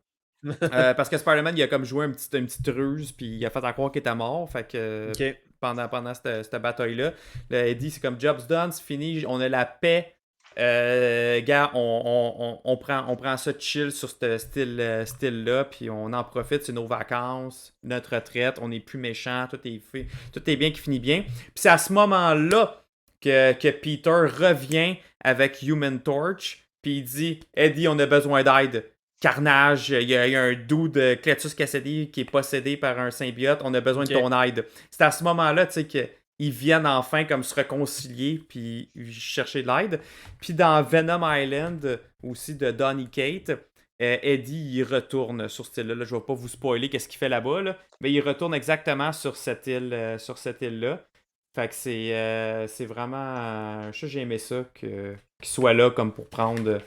Parce que Spider-Man, il a comme joué une petite ruse, puis il a fait à croire qu'il était mort. Fait que Ok. pendant cette bataille-là, là, il dit, c'est comme job's done, c'est fini, on a la paix. Gars, on prend ça chill sur ce style-là, puis on en profite, c'est nos vacances, notre retraite, on n'est plus méchant, tout est bien qui finit bien. Puis c'est à ce moment-là que Peter revient avec Human Torch, puis il dit Eddie, on a besoin d'aide. Carnage, il y a un dude, Cletus Cassidy, qui est possédé par un symbiote, on a besoin de ton aide. C'est à ce moment-là, tu sais, qu'ils viennent enfin comme se réconcilier puis chercher de l'aide. Puis dans Venom Island, aussi de Donny Cates, Eddie, il retourne sur cette île-là. Là, je ne vais pas vous spoiler qu'est-ce qu'il fait là-bas, là, mais il retourne exactement sur cette île-là. Fait que c'est vraiment... j'ai aimé ça, qu'il soit là comme pour prendre...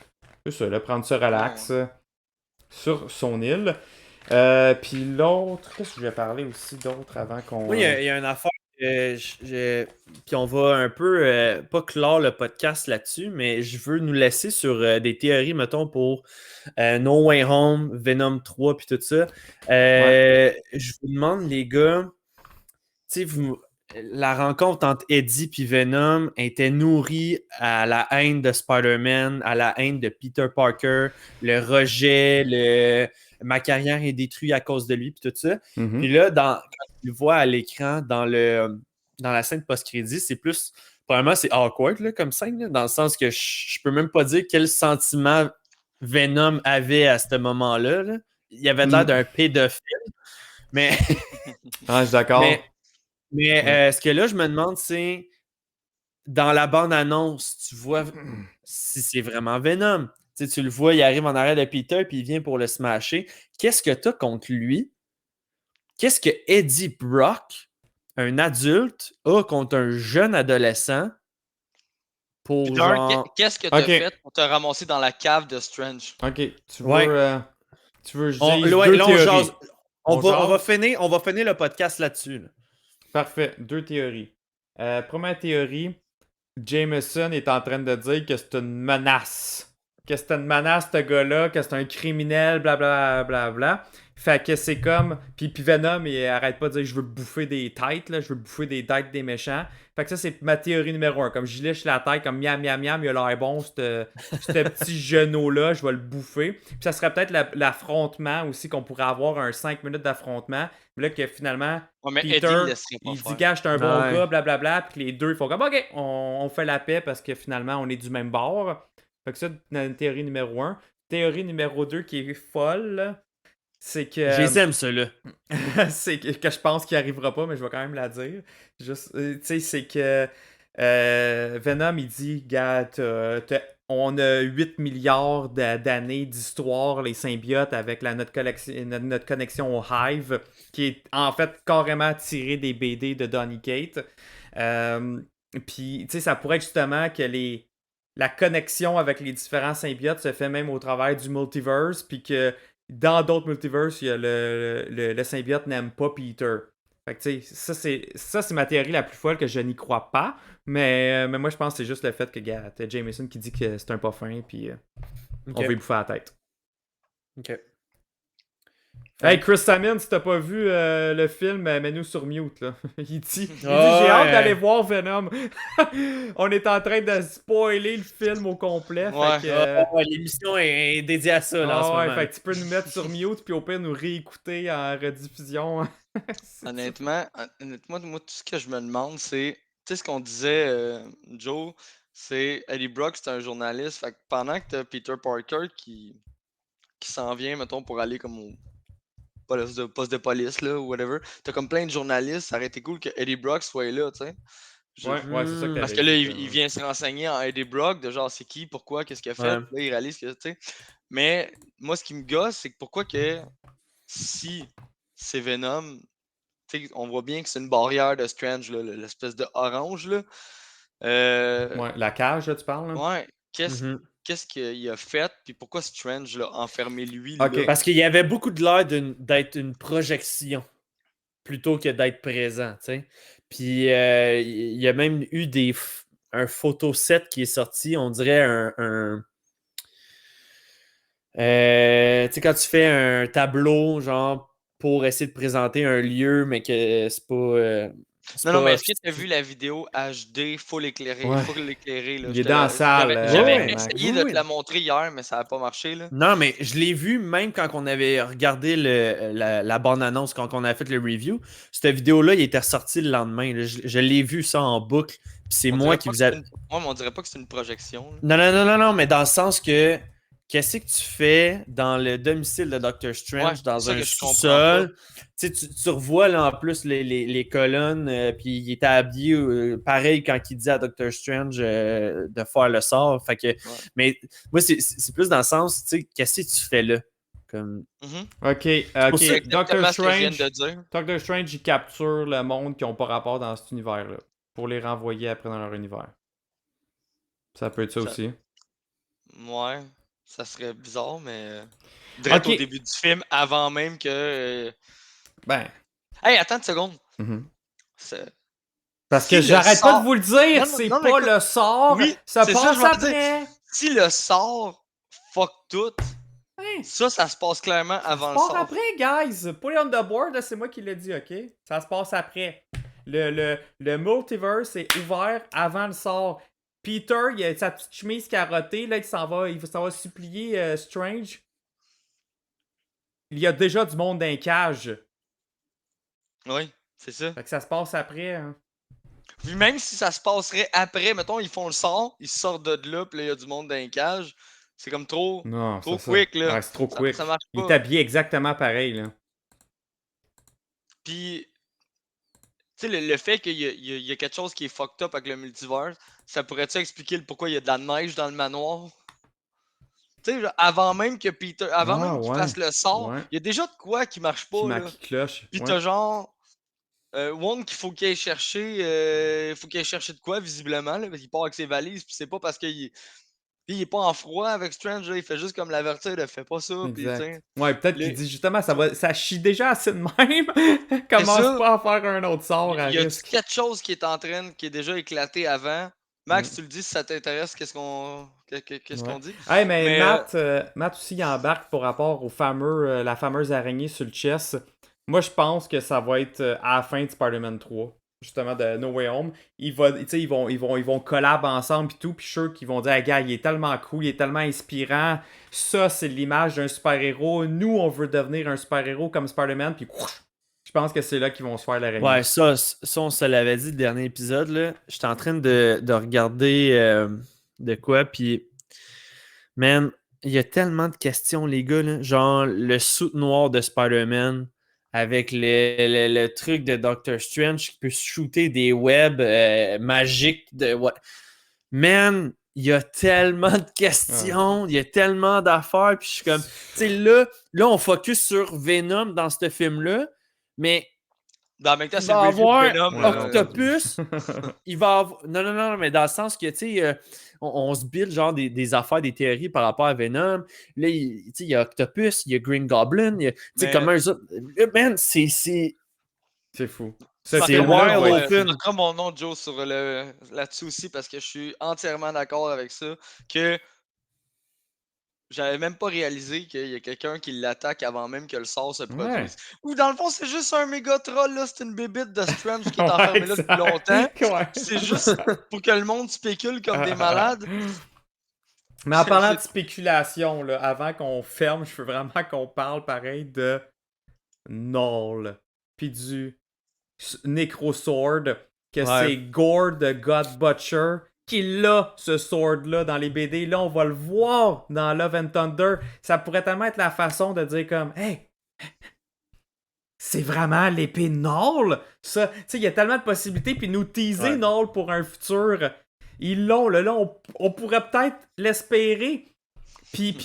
prendre ça relax sur son île. Puis l'autre... Qu'est-ce que je vais parler aussi d'autre avant qu'on... Oui, il y a une affaire. Puis on va un peu, pas clore le podcast là-dessus, mais je veux nous laisser sur des théories, mettons, pour No Way Home, Venom 3, puis tout ça. Je vous demande, les gars, tu sais, la rencontre entre Eddie et Venom était nourrie à la haine de Spider-Man, à la haine de Peter Parker, le rejet, ma carrière est détruite à cause de lui, puis tout ça. Mhm. Puis là, quand tu le vois à l'écran, dans la scène post-crédit, c'est plus... Probablement, c'est awkward là, comme scène, là, dans le sens que je peux même pas dire quel sentiment Venom avait à ce moment-là. Là. Il avait l'air d'un pédophile. Mais... Ah, je suis d'accord. Mais ce que là, je me demande, c'est dans la bande-annonce, tu vois si c'est vraiment Venom. Tu le vois, il arrive en arrière de Peter puis il vient pour le smasher. Qu'est-ce que tu as contre lui? Qu'est-ce que Eddie Brock, un adulte, a contre un jeune adolescent pour Qu'est-ce que t'as fait pour te ramasser dans la cave de Strange? Ok, tu veux que je dise là, deux on théories? jase. On va jase? finir le podcast là-dessus. Là. Parfait, 2 théories. Première théorie, Jameson est en train de dire que c'est une menace. Que c'est une menace, ce gars-là, que c'est un criminel, blablabla. Fait que c'est comme... Puis Venom, il arrête pas de dire « Je veux bouffer des têtes, là, je veux bouffer des têtes des méchants. » Fait que ça, c'est ma théorie numéro 1. Comme j'y lèche la tête, comme miam, miam, miam, il a l'air bon, ce petit genou-là, je vais le bouffer. Puis ça serait peut-être l'affrontement aussi, qu'on pourrait avoir un 5 minutes d'affrontement. Là, que finalement, mais Peter, il dit « Gars, je suis un bon gars, blablabla. » Puis les deux, ils font comme « Ok, on fait la paix parce que finalement, on est du même bord. » Fait que ça, une théorie numéro 1. Théorie numéro 2 qui est folle, là, c'est Je que... les aime, ceux-là. c'est que je pense qu'il arrivera pas, mais je vais quand même la dire. Juste, tu sais, c'est que Venom, il dit, gars, on a 8 milliards d'années d'histoire, les symbiotes, avec notre connexion au Hive, qui est en fait carrément tiré des BD de Donny Cates. Puis, tu sais, ça pourrait être justement que la connexion avec les différents symbiotes se fait même au travers du multiverse, puis que dans d'autres multiverses, il y a le symbiote n'aime pas Peter. Fait que tu sais, ça c'est ma théorie la plus folle que je n'y crois pas. Mais moi je pense que c'est juste le fait que gars, t'as Jameson qui dit que c'est un pas fin puis Ok. on va lui bouffer la tête. Ok. Hey Chris Sammons, si t'as pas vu le film, mets-nous sur mute là. Il dit j'ai Ouais. hâte d'aller voir Venom. On est en train de spoiler le film au complet. Ouais. Fait que, L'émission est dédiée à ça là, en ce ouais, moment. fait que tu peux nous mettre sur mute puis au pire nous réécouter en rediffusion. Honnêtement, moi, tout ce que je me demande, c'est, tu sais, ce qu'on disait, Joe, c'est Eddie Brock, c'est un journaliste. Fait que pendant que t'as Peter Parker qui s'en vient, mettons, pour aller comme au poste de police, là, ou whatever, t'as comme plein de journalistes. Ça aurait été cool que Eddie Brock soit là, tu sais. Ouais, c'est ça que Parce t'avais que là, dit, il vient se renseigner en Eddie Brock, de genre, c'est qui, pourquoi, qu'est-ce qu'il a fait. Ouais. Là, il réalise que, tu sais. Mais moi, ce qui me gosse, c'est que pourquoi que si c'est Venom, tu sais, on voit bien que c'est une barrière de Strange, là, l'espèce de orange, là. Ouais, la cage, là, tu parles, là? Ouais, Mhm. qu'est-ce qu'il a fait, puis pourquoi Strange l'a enfermé lui, Ok. là? Parce qu'il y avait beaucoup de l'air d'être une projection plutôt que d'être présent, tu sais. Puis il y a même eu un photoset qui est sorti, on dirait tu sais, quand tu fais un tableau, genre, pour essayer de présenter un lieu, mais que c'est pas... Non, mais est-ce que tu as vu la vidéo HD full éclairée, Ouais. full éclairée, là? Il est dans la salle. J'avais ouais, Max. essayé de oui. te la montrer hier, mais ça n'a pas marché, là. Non, mais je l'ai vu même quand on avait regardé la bande-annonce, quand on a fait le review. Cette vidéo-là, il était ressorti le lendemain. Là. Je l'ai vu ça en boucle. Puis c'est On moi dirait qui pas que vous a... c'est une... Ouais, mais on dirait pas que c'est une projection, là. Non, mais dans le sens que qu'est-ce que tu fais dans le domicile de Doctor Strange, Ouais, dans c'est ça un que je comprends sous-sol? Tu revois là, en plus les colonnes, puis il était habillé pareil quand il dit à Doctor Strange de faire le sort. Fait que, mais moi, c'est plus dans le sens, tu sais, qu'est-ce que tu fais là? Comme... Mhm. Ok, C'est ok. exactement ce que je viens de dire. Doctor Strange, il capture le monde qui n'ont pas rapport dans cet univers-là. Pour les renvoyer après dans leur univers. Ça peut être ça Ça- aussi. Ouais, ça serait bizarre, mais... Direct Ok. au début du film, avant même que... Ben. Hey, attends une seconde. mhm. C'est- Parce Si que le j'arrête sort- pas de vous le dire, Non, c'est non, mais pas écoute- le sort, Oui, ça c'est ça, passe je vais te après. Si le sort fuck tout, Hein? ça se passe clairement Ça avant se le passe sort. après, guys. Put it on the board, là, c'est moi qui l'ai dit, ok? Ça se passe après. Le multiverse est ouvert avant le sort. Peter, il a sa petite chemise carottée, là, il s'en va supplier Strange. Il y a déjà du monde dans les cages. Oui, c'est ça. Fait que ça se passe après. Hein. Puis même si ça se passerait après, mettons, ils font le sort, ils sortent de là, puis là, il y a du monde dans les cages. C'est comme trop Non, trop c'est ça. quick, là. Ouais, c'est trop quick. Ça marche Il est pas. habillé exactement pareil, là. Puis, tu sais, le fait qu'il y a quelque chose qui est fucked up avec le multivers, ça pourrait-tu expliquer le pourquoi il y a de la neige dans le manoir? Tu sais, genre, avant même que Peter, avant Ah, même qu'il ouais. fasse le sort, Ouais. il y a déjà de quoi qui marche pas, là. Qui cloche. Puis Ouais. t'as genre Wong qu'il faut qu'il aille chercher, de quoi visiblement là, parce qu'il part avec ses valises, puis c'est pas parce qu'il puis il est pas en froid avec Strange, là, il fait juste comme l'avertir de fais pas ça, puis tu Exact. sais. Ouais, peut-être Le- qu'il dit justement, ça chie déjà assez de même. Commence ça. pas à faire un autre sort à Il y a risque. quelque chose qui est déjà éclaté avant. Max, tu le dis si ça t'intéresse, qu'est-ce qu'on Ouais. dit? Hey, mais Mais, Matt aussi il embarque par rapport au la fameuse araignée sur le chest. Moi, je pense que ça va être à la fin de Spider-Man 3, justement de No Way Home. Ils vont collab ensemble pis tout, pis je suis sûr qu'ils vont dire, hey, gars, il est tellement cool, il est tellement inspirant. Ça, c'est l'image d'un super-héros. Nous, on veut devenir un super-héros comme Spider-Man, puis je pense que c'est là qu'ils vont se faire l'araignée. Ouais, ça, on se l'avait dit le dernier épisode. Là. J'étais en train de regarder de quoi, puis man, il y a tellement de questions, les gars. Là. Genre, le suit noir de Spider-Man avec le truc de Doctor Strange qui peut shooter des webs magiques. Man, il y a tellement de questions, il y a tellement d'affaires. Puis je suis comme, tu sais, là, on focus sur Venom dans ce film-là, mais En même temps, il c'est le va review avoir de Venom. Ouais, Octopus. Il va avoir... Non, mais dans le sens que, tu sais, on se build genre des affaires, des théories par rapport à Venom. Là, il y a Octopus, il y a Green Goblin, tu sais, Mais- comment eux autres... Man, c'est... C'est fou. C'est Ce wild film-là, open. ouais. Je mettrai mon nom, Joe, là-dessus aussi parce que je suis entièrement d'accord avec ça. Que j'avais même pas réalisé qu'il y a quelqu'un qui l'attaque avant même que le sort se produise. Ou dans le fond, c'est juste un méga troll, là. C'est une bébite de Strange qui est enfermée là depuis longtemps. Ouais. C'est juste pour que le monde spécule comme des malades. Mais en parlant de spéculation, là, avant qu'on ferme, je veux vraiment qu'on parle pareil de Null. Puis du Necrosword. Que Ouais. c'est Gore de God Butcher qui l'a, ce sword-là, dans les BD. Là, on va le voir dans Love and Thunder. Ça pourrait tellement être la façon de dire comme, hey, c'est vraiment l'épée Null? Ça, tu sais, il y a tellement de possibilités. Puis nous teaser Ouais. Null pour un futur. Ils l'ont, là, on pourrait peut-être l'espérer. Puis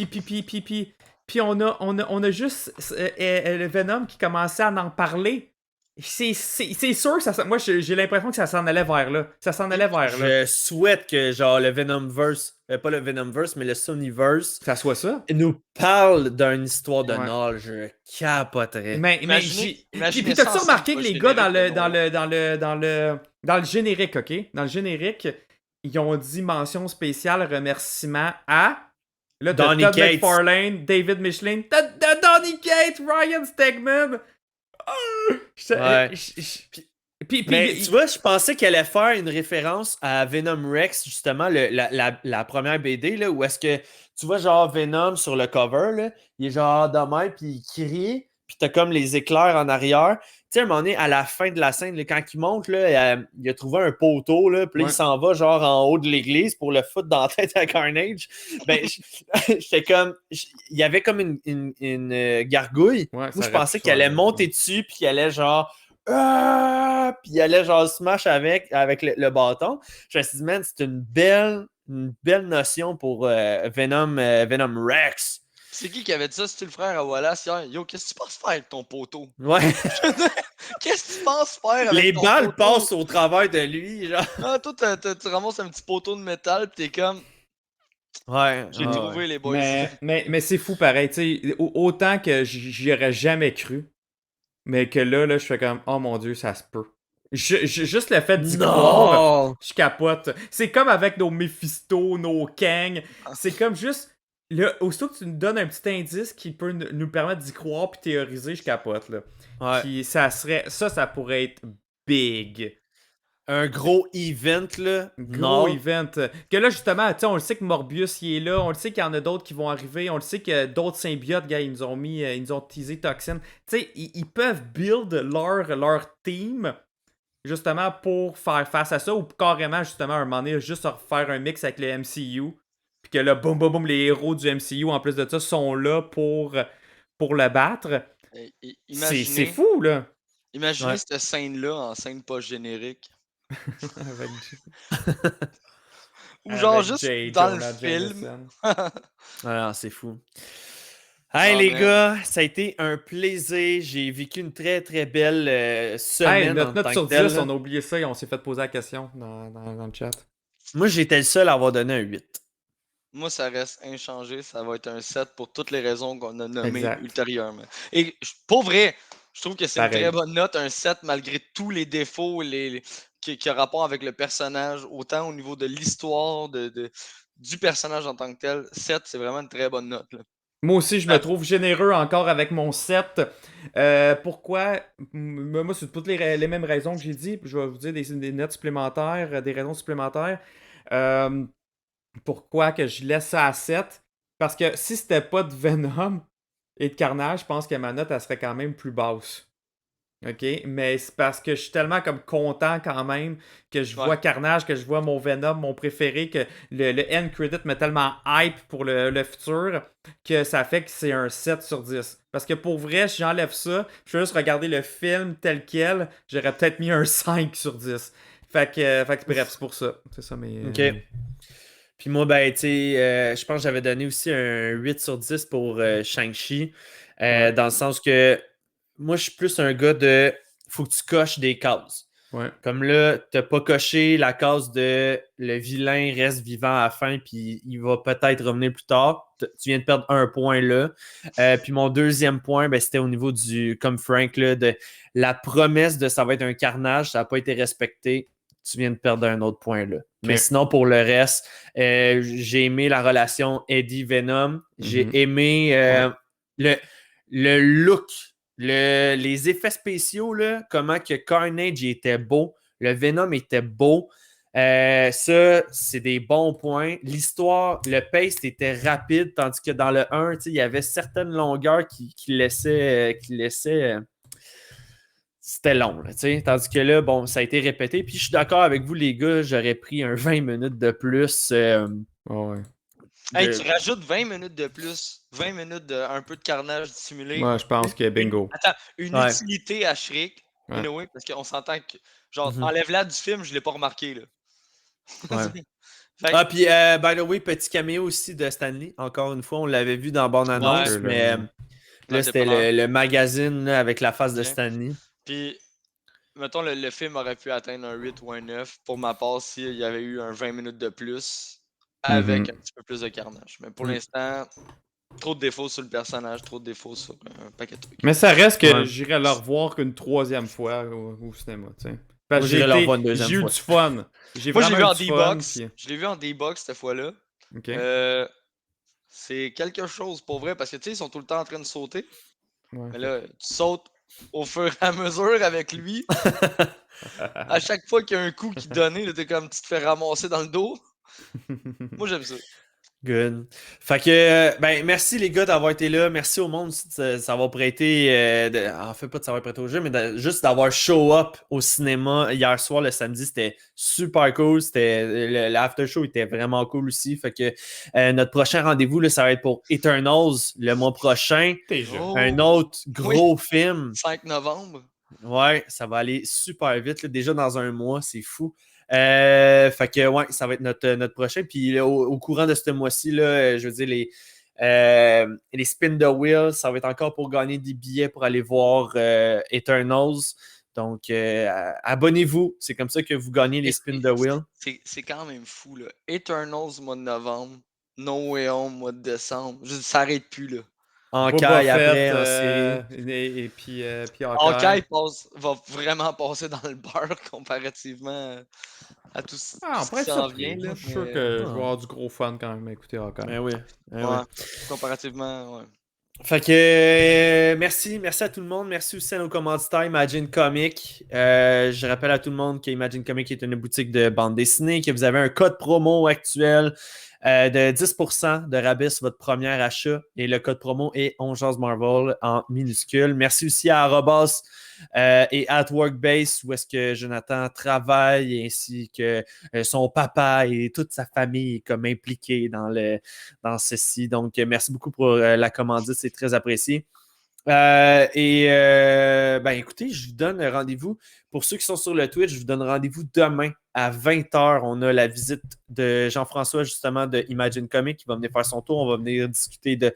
on a juste le Venom qui commençait à en parler. C'est sûr que ça, moi j'ai l'impression que ça s'en allait vers là. Ça s'en allait vers là. Je souhaite que, genre, le Venomverse, pas le Venomverse, mais le Sonyverse, Ça soit ça. nous parle d'une histoire de Ouais. Null. Je capoterais. Mais Imaginez puis ça t'as-tu en remarqué que cinéma les gars générique dans le générique, ok? Dans le générique, ils ont dit mention spéciale, remerciement à là, de Donny Todd Cates. McFarlane, David Michelin, de Donny Cates, Ryan Stegman. Ouais. Puis Mais tu vois, je pensais qu'elle allait faire une référence à Venom Rex, justement, la première BD, là, où est-ce que tu vois, genre, Venom sur le cover, là, il est genre de même, puis il crie, puis t'as comme les éclairs en arrière. Tu sais, à un moment donné, à la fin de la scène, là, quand il monte, là, il a trouvé un poteau, là, puis là, Ouais. il s'en va, genre, en haut de l'église pour le foutre dans la tête à Carnage. Ben, j'étais comme... Il y avait comme une gargouille. Ouais, Moi, ça je aurait pensais pu qu'elle allait faire, monter ouais. dessus, puis qu'elle allait, genre... Puis il allait genre smash avec le bâton. Je me suis dit, man, c'est une belle notion pour Venom Rex. C'est qui avait dit ça? C'est-tu le frère à Wallace hier? Yo, qu'est-ce que tu penses faire avec ton poteau? Ouais. Qu'est-ce que tu penses faire avec Les ton balles poteau? passent au travers de lui, genre. Ah, toi, tu ramasses un petit poteau de métal pis t'es comme, Ouais. j'ai ah trouvé ouais. les boys. Mais c'est fou pareil, tu sais, autant que j'y aurais jamais cru, mais que là, je fais comme, oh mon dieu, ça se peut. Juste le fait d'y croire, Non! je capote. C'est comme avec nos Mephisto, nos Kang, c'est comme juste, aussitôt que tu nous donnes un petit indice qui peut nous permettre d'y croire puis théoriser, je capote, là. Ouais. Puis ça pourrait être big. Un gros event, là. Gros Non. event. Que là, justement, tu sais, on le sait que Morbius, il est là. On le sait qu'il y en a d'autres qui vont arriver. On le sait que d'autres symbiotes, gars, ils nous ont teasé Toxin. Tu sais, ils peuvent build leur team, justement, pour faire face à ça. Ou carrément, justement, à un moment donné, juste faire un mix avec le MCU. Puis que là, boum, boum, boum, les héros du MCU, en plus de ça, sont là pour le battre. C'est fou, là. Imaginez Ouais. cette scène-là en scène post-générique. Avec Ou genre avec juste J. dans Jonah le film. Jameson. Ah, c'est fou. Hey Ah, les man. gars, ça a été un plaisir. J'ai vécu une très très belle semaine. Hey, en notre tant note que sur 10, telle, là. on a oublié ça et on s'est fait poser la question dans le chat. Moi, j'étais le seul à avoir donné un 8. Moi, ça reste inchangé. Ça va être un 7 pour toutes les raisons qu'on a nommées Exact. ultérieurement. Et pour vrai, je trouve que c'est une Pareil. très bonne note, un 7, malgré tous les défauts qui ont rapport avec le personnage, autant au niveau de l'histoire, du personnage en tant que tel. 7, c'est vraiment une très bonne note. Là. Moi aussi, je me trouve généreux encore avec mon 7. Pourquoi? Moi, c'est toutes les mêmes raisons que j'ai dit. Je vais vous dire des notes supplémentaires, des raisons supplémentaires. Pourquoi que je laisse ça à 7? Parce que si c'était pas de Venom et de Carnage, je pense que ma note, elle serait quand même plus basse. OK, mais c'est parce que je suis tellement comme content quand même que je vois Ouais. Carnage, que je vois mon Venom, mon préféré, que le end credit met tellement hype pour le futur que ça fait que c'est un 7 sur 10. Parce que pour vrai, si j'enlève ça, je fais juste regarder le film tel quel, j'aurais peut-être mis un 5 sur 10. Fait que bref, c'est pour ça. C'est ça, mais... OK. Puis moi, ben, tu sais, je pense que j'avais donné aussi un 8 sur 10 pour Shang-Chi. Ouais. Dans le sens que moi, je suis plus un gars de faut que tu coches des cases. Ouais. Comme là, tu n'as pas coché la case de le vilain reste vivant à la fin, puis il va peut-être revenir plus tard. Tu viens de perdre un point là. Puis mon deuxième point, ben, c'était au niveau comme Frank, là, de la promesse de ça va être un carnage, ça n'a pas été respecté. Tu viens de perdre un autre point là. Mais sinon, pour le reste, j'ai aimé la relation Eddie-Venom. J'ai aimé le look. Les effets spéciaux, là, comment que Carnage était beau, le Venom était beau. Ça, c'est des bons points. L'histoire, le pace était rapide, tandis que dans le 1, il y avait certaines longueurs qui laissaient. C'était long, là, tandis que là, bon, ça a été répété. Puis je suis d'accord avec vous, les gars, j'aurais pris un 20 minutes de plus. Ouais. Hey, tu rajoutes 20 minutes de plus, 20 minutes de un peu de carnage dissimulé. Moi, je pense que bingo. Attends, une Ouais. utilité à Shriek, Ouais. anyway, parce qu'on s'entend que, genre, Mhm. enlève-la du film, je l'ai pas remarqué, là. Ouais. Fait que- Ah, puis, by the way, petit caméo aussi de Stanley. Encore une fois, on l'avait vu dans Bonne Annonce, Ouais. mais Dans dans là, c'était dépanneur. le magazine là, avec la face de Ok. Stanley. Puis, mettons, le film aurait pu atteindre un 8 ou un 9. Pour ma part, s'il y avait eu un 20 minutes de plus, avec un petit peu plus de carnage. Mais pour Mhm. l'instant, trop de défauts sur le personnage, trop de défauts sur un paquet de trucs. Mais ça reste que Ouais. j'irai le revoir qu'une troisième fois au cinéma, tu sais. Moi, Parce que j'irai le revoir une deuxième j'ai eu fois. du fun. J'ai Moi, je l'ai vu vraiment en eu du fun. D-Box. Puis... Je l'ai vu en D-Box cette fois-là. OK. C'est quelque chose pour vrai parce que tu sais, ils sont tout le temps en train de sauter. Ouais. Mais là, tu sautes au fur et à mesure avec lui. À chaque fois qu'il y a un coup qui te donnait, là, t'es comme tu te fais ramasser dans le dos. Moi, j'aime ça. Good. Fait que, ben, merci les gars d'avoir été là. Merci au monde aussi de s'avoir prêté. En fait, pas de s'avoir prêté au jeu, mais juste d'avoir show up au cinéma hier soir, le samedi. C'était super cool. L'after show était vraiment cool aussi. Fait que notre prochain rendez-vous, là, ça va être pour Eternals le mois prochain. Déjà. Oh, Un autre gros film. 5 novembre. Ouais, ça va aller super vite. Là. Déjà dans un mois, c'est fou. Fait que, ouais, ça va être notre prochain. Puis là, au courant de ce mois-ci, là, je veux dire, les spin the wheel, ça va être encore pour gagner des billets pour aller voir Eternals. Donc, abonnez-vous. C'est comme ça que vous gagnez les spin the wheel. C'est quand même fou, là. Eternals, mois de novembre. No Way Home, mois de décembre. Ça s'arrête plus, là. En Boba caille après, Fett, en série. et puis Hawkeye va vraiment passer dans le beurre comparativement à tout ce Ah, on ce pourrait qui être s'en surpris. vient. Moi, Là, je suis sûr mais- que je vais Ah. avoir du gros fun quand même à écouter Hawkeye. Ben oui. Ben ouais, oui. comparativement, ouais. Fait que merci à tout le monde. Merci aussi à nos commanditaires Imagine Comics. Je rappelle à tout le monde qu'Imagine Comics est une boutique de bande dessinée, que vous avez un code promo actuel de 10% de rabais sur votre premier achat. Et le code promo est On Jase Marvel en minuscule. Merci aussi à Arobas et at Workbase où est-ce que Jonathan travaille, ainsi que son papa et toute sa famille est comme impliquée dans ceci. Donc, merci beaucoup pour la commandite, c'est très apprécié. Ben écoutez, je vous donne rendez-vous. Pour ceux qui sont sur le Twitch, je vous donne rendez-vous demain à 20h. On a la visite de Jean-François, justement, de Imagine Comics, qui va venir faire son tour. On va venir discuter de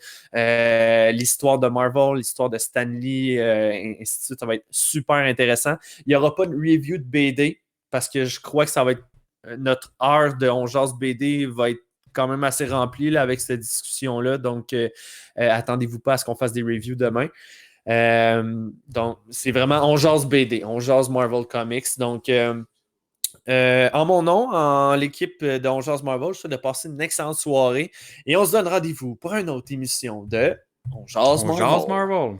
l'histoire de Marvel, l'histoire de Stan Lee, ainsi de suite. Ça va être super intéressant. Il n'y aura pas de review de BD parce que je crois que ça va être notre heure de On Jase BD va être quand même assez rempli là, avec cette discussion-là. Donc, attendez-vous pas à ce qu'on fasse des reviews demain. Donc, c'est vraiment On Jase BD, On Jase Marvel Comics. Donc, en mon nom, en l'équipe de On Jase Marvel, je souhaite de passer une excellente soirée et on se donne rendez-vous pour une autre émission de On Jase On Marvel. jase Marvel.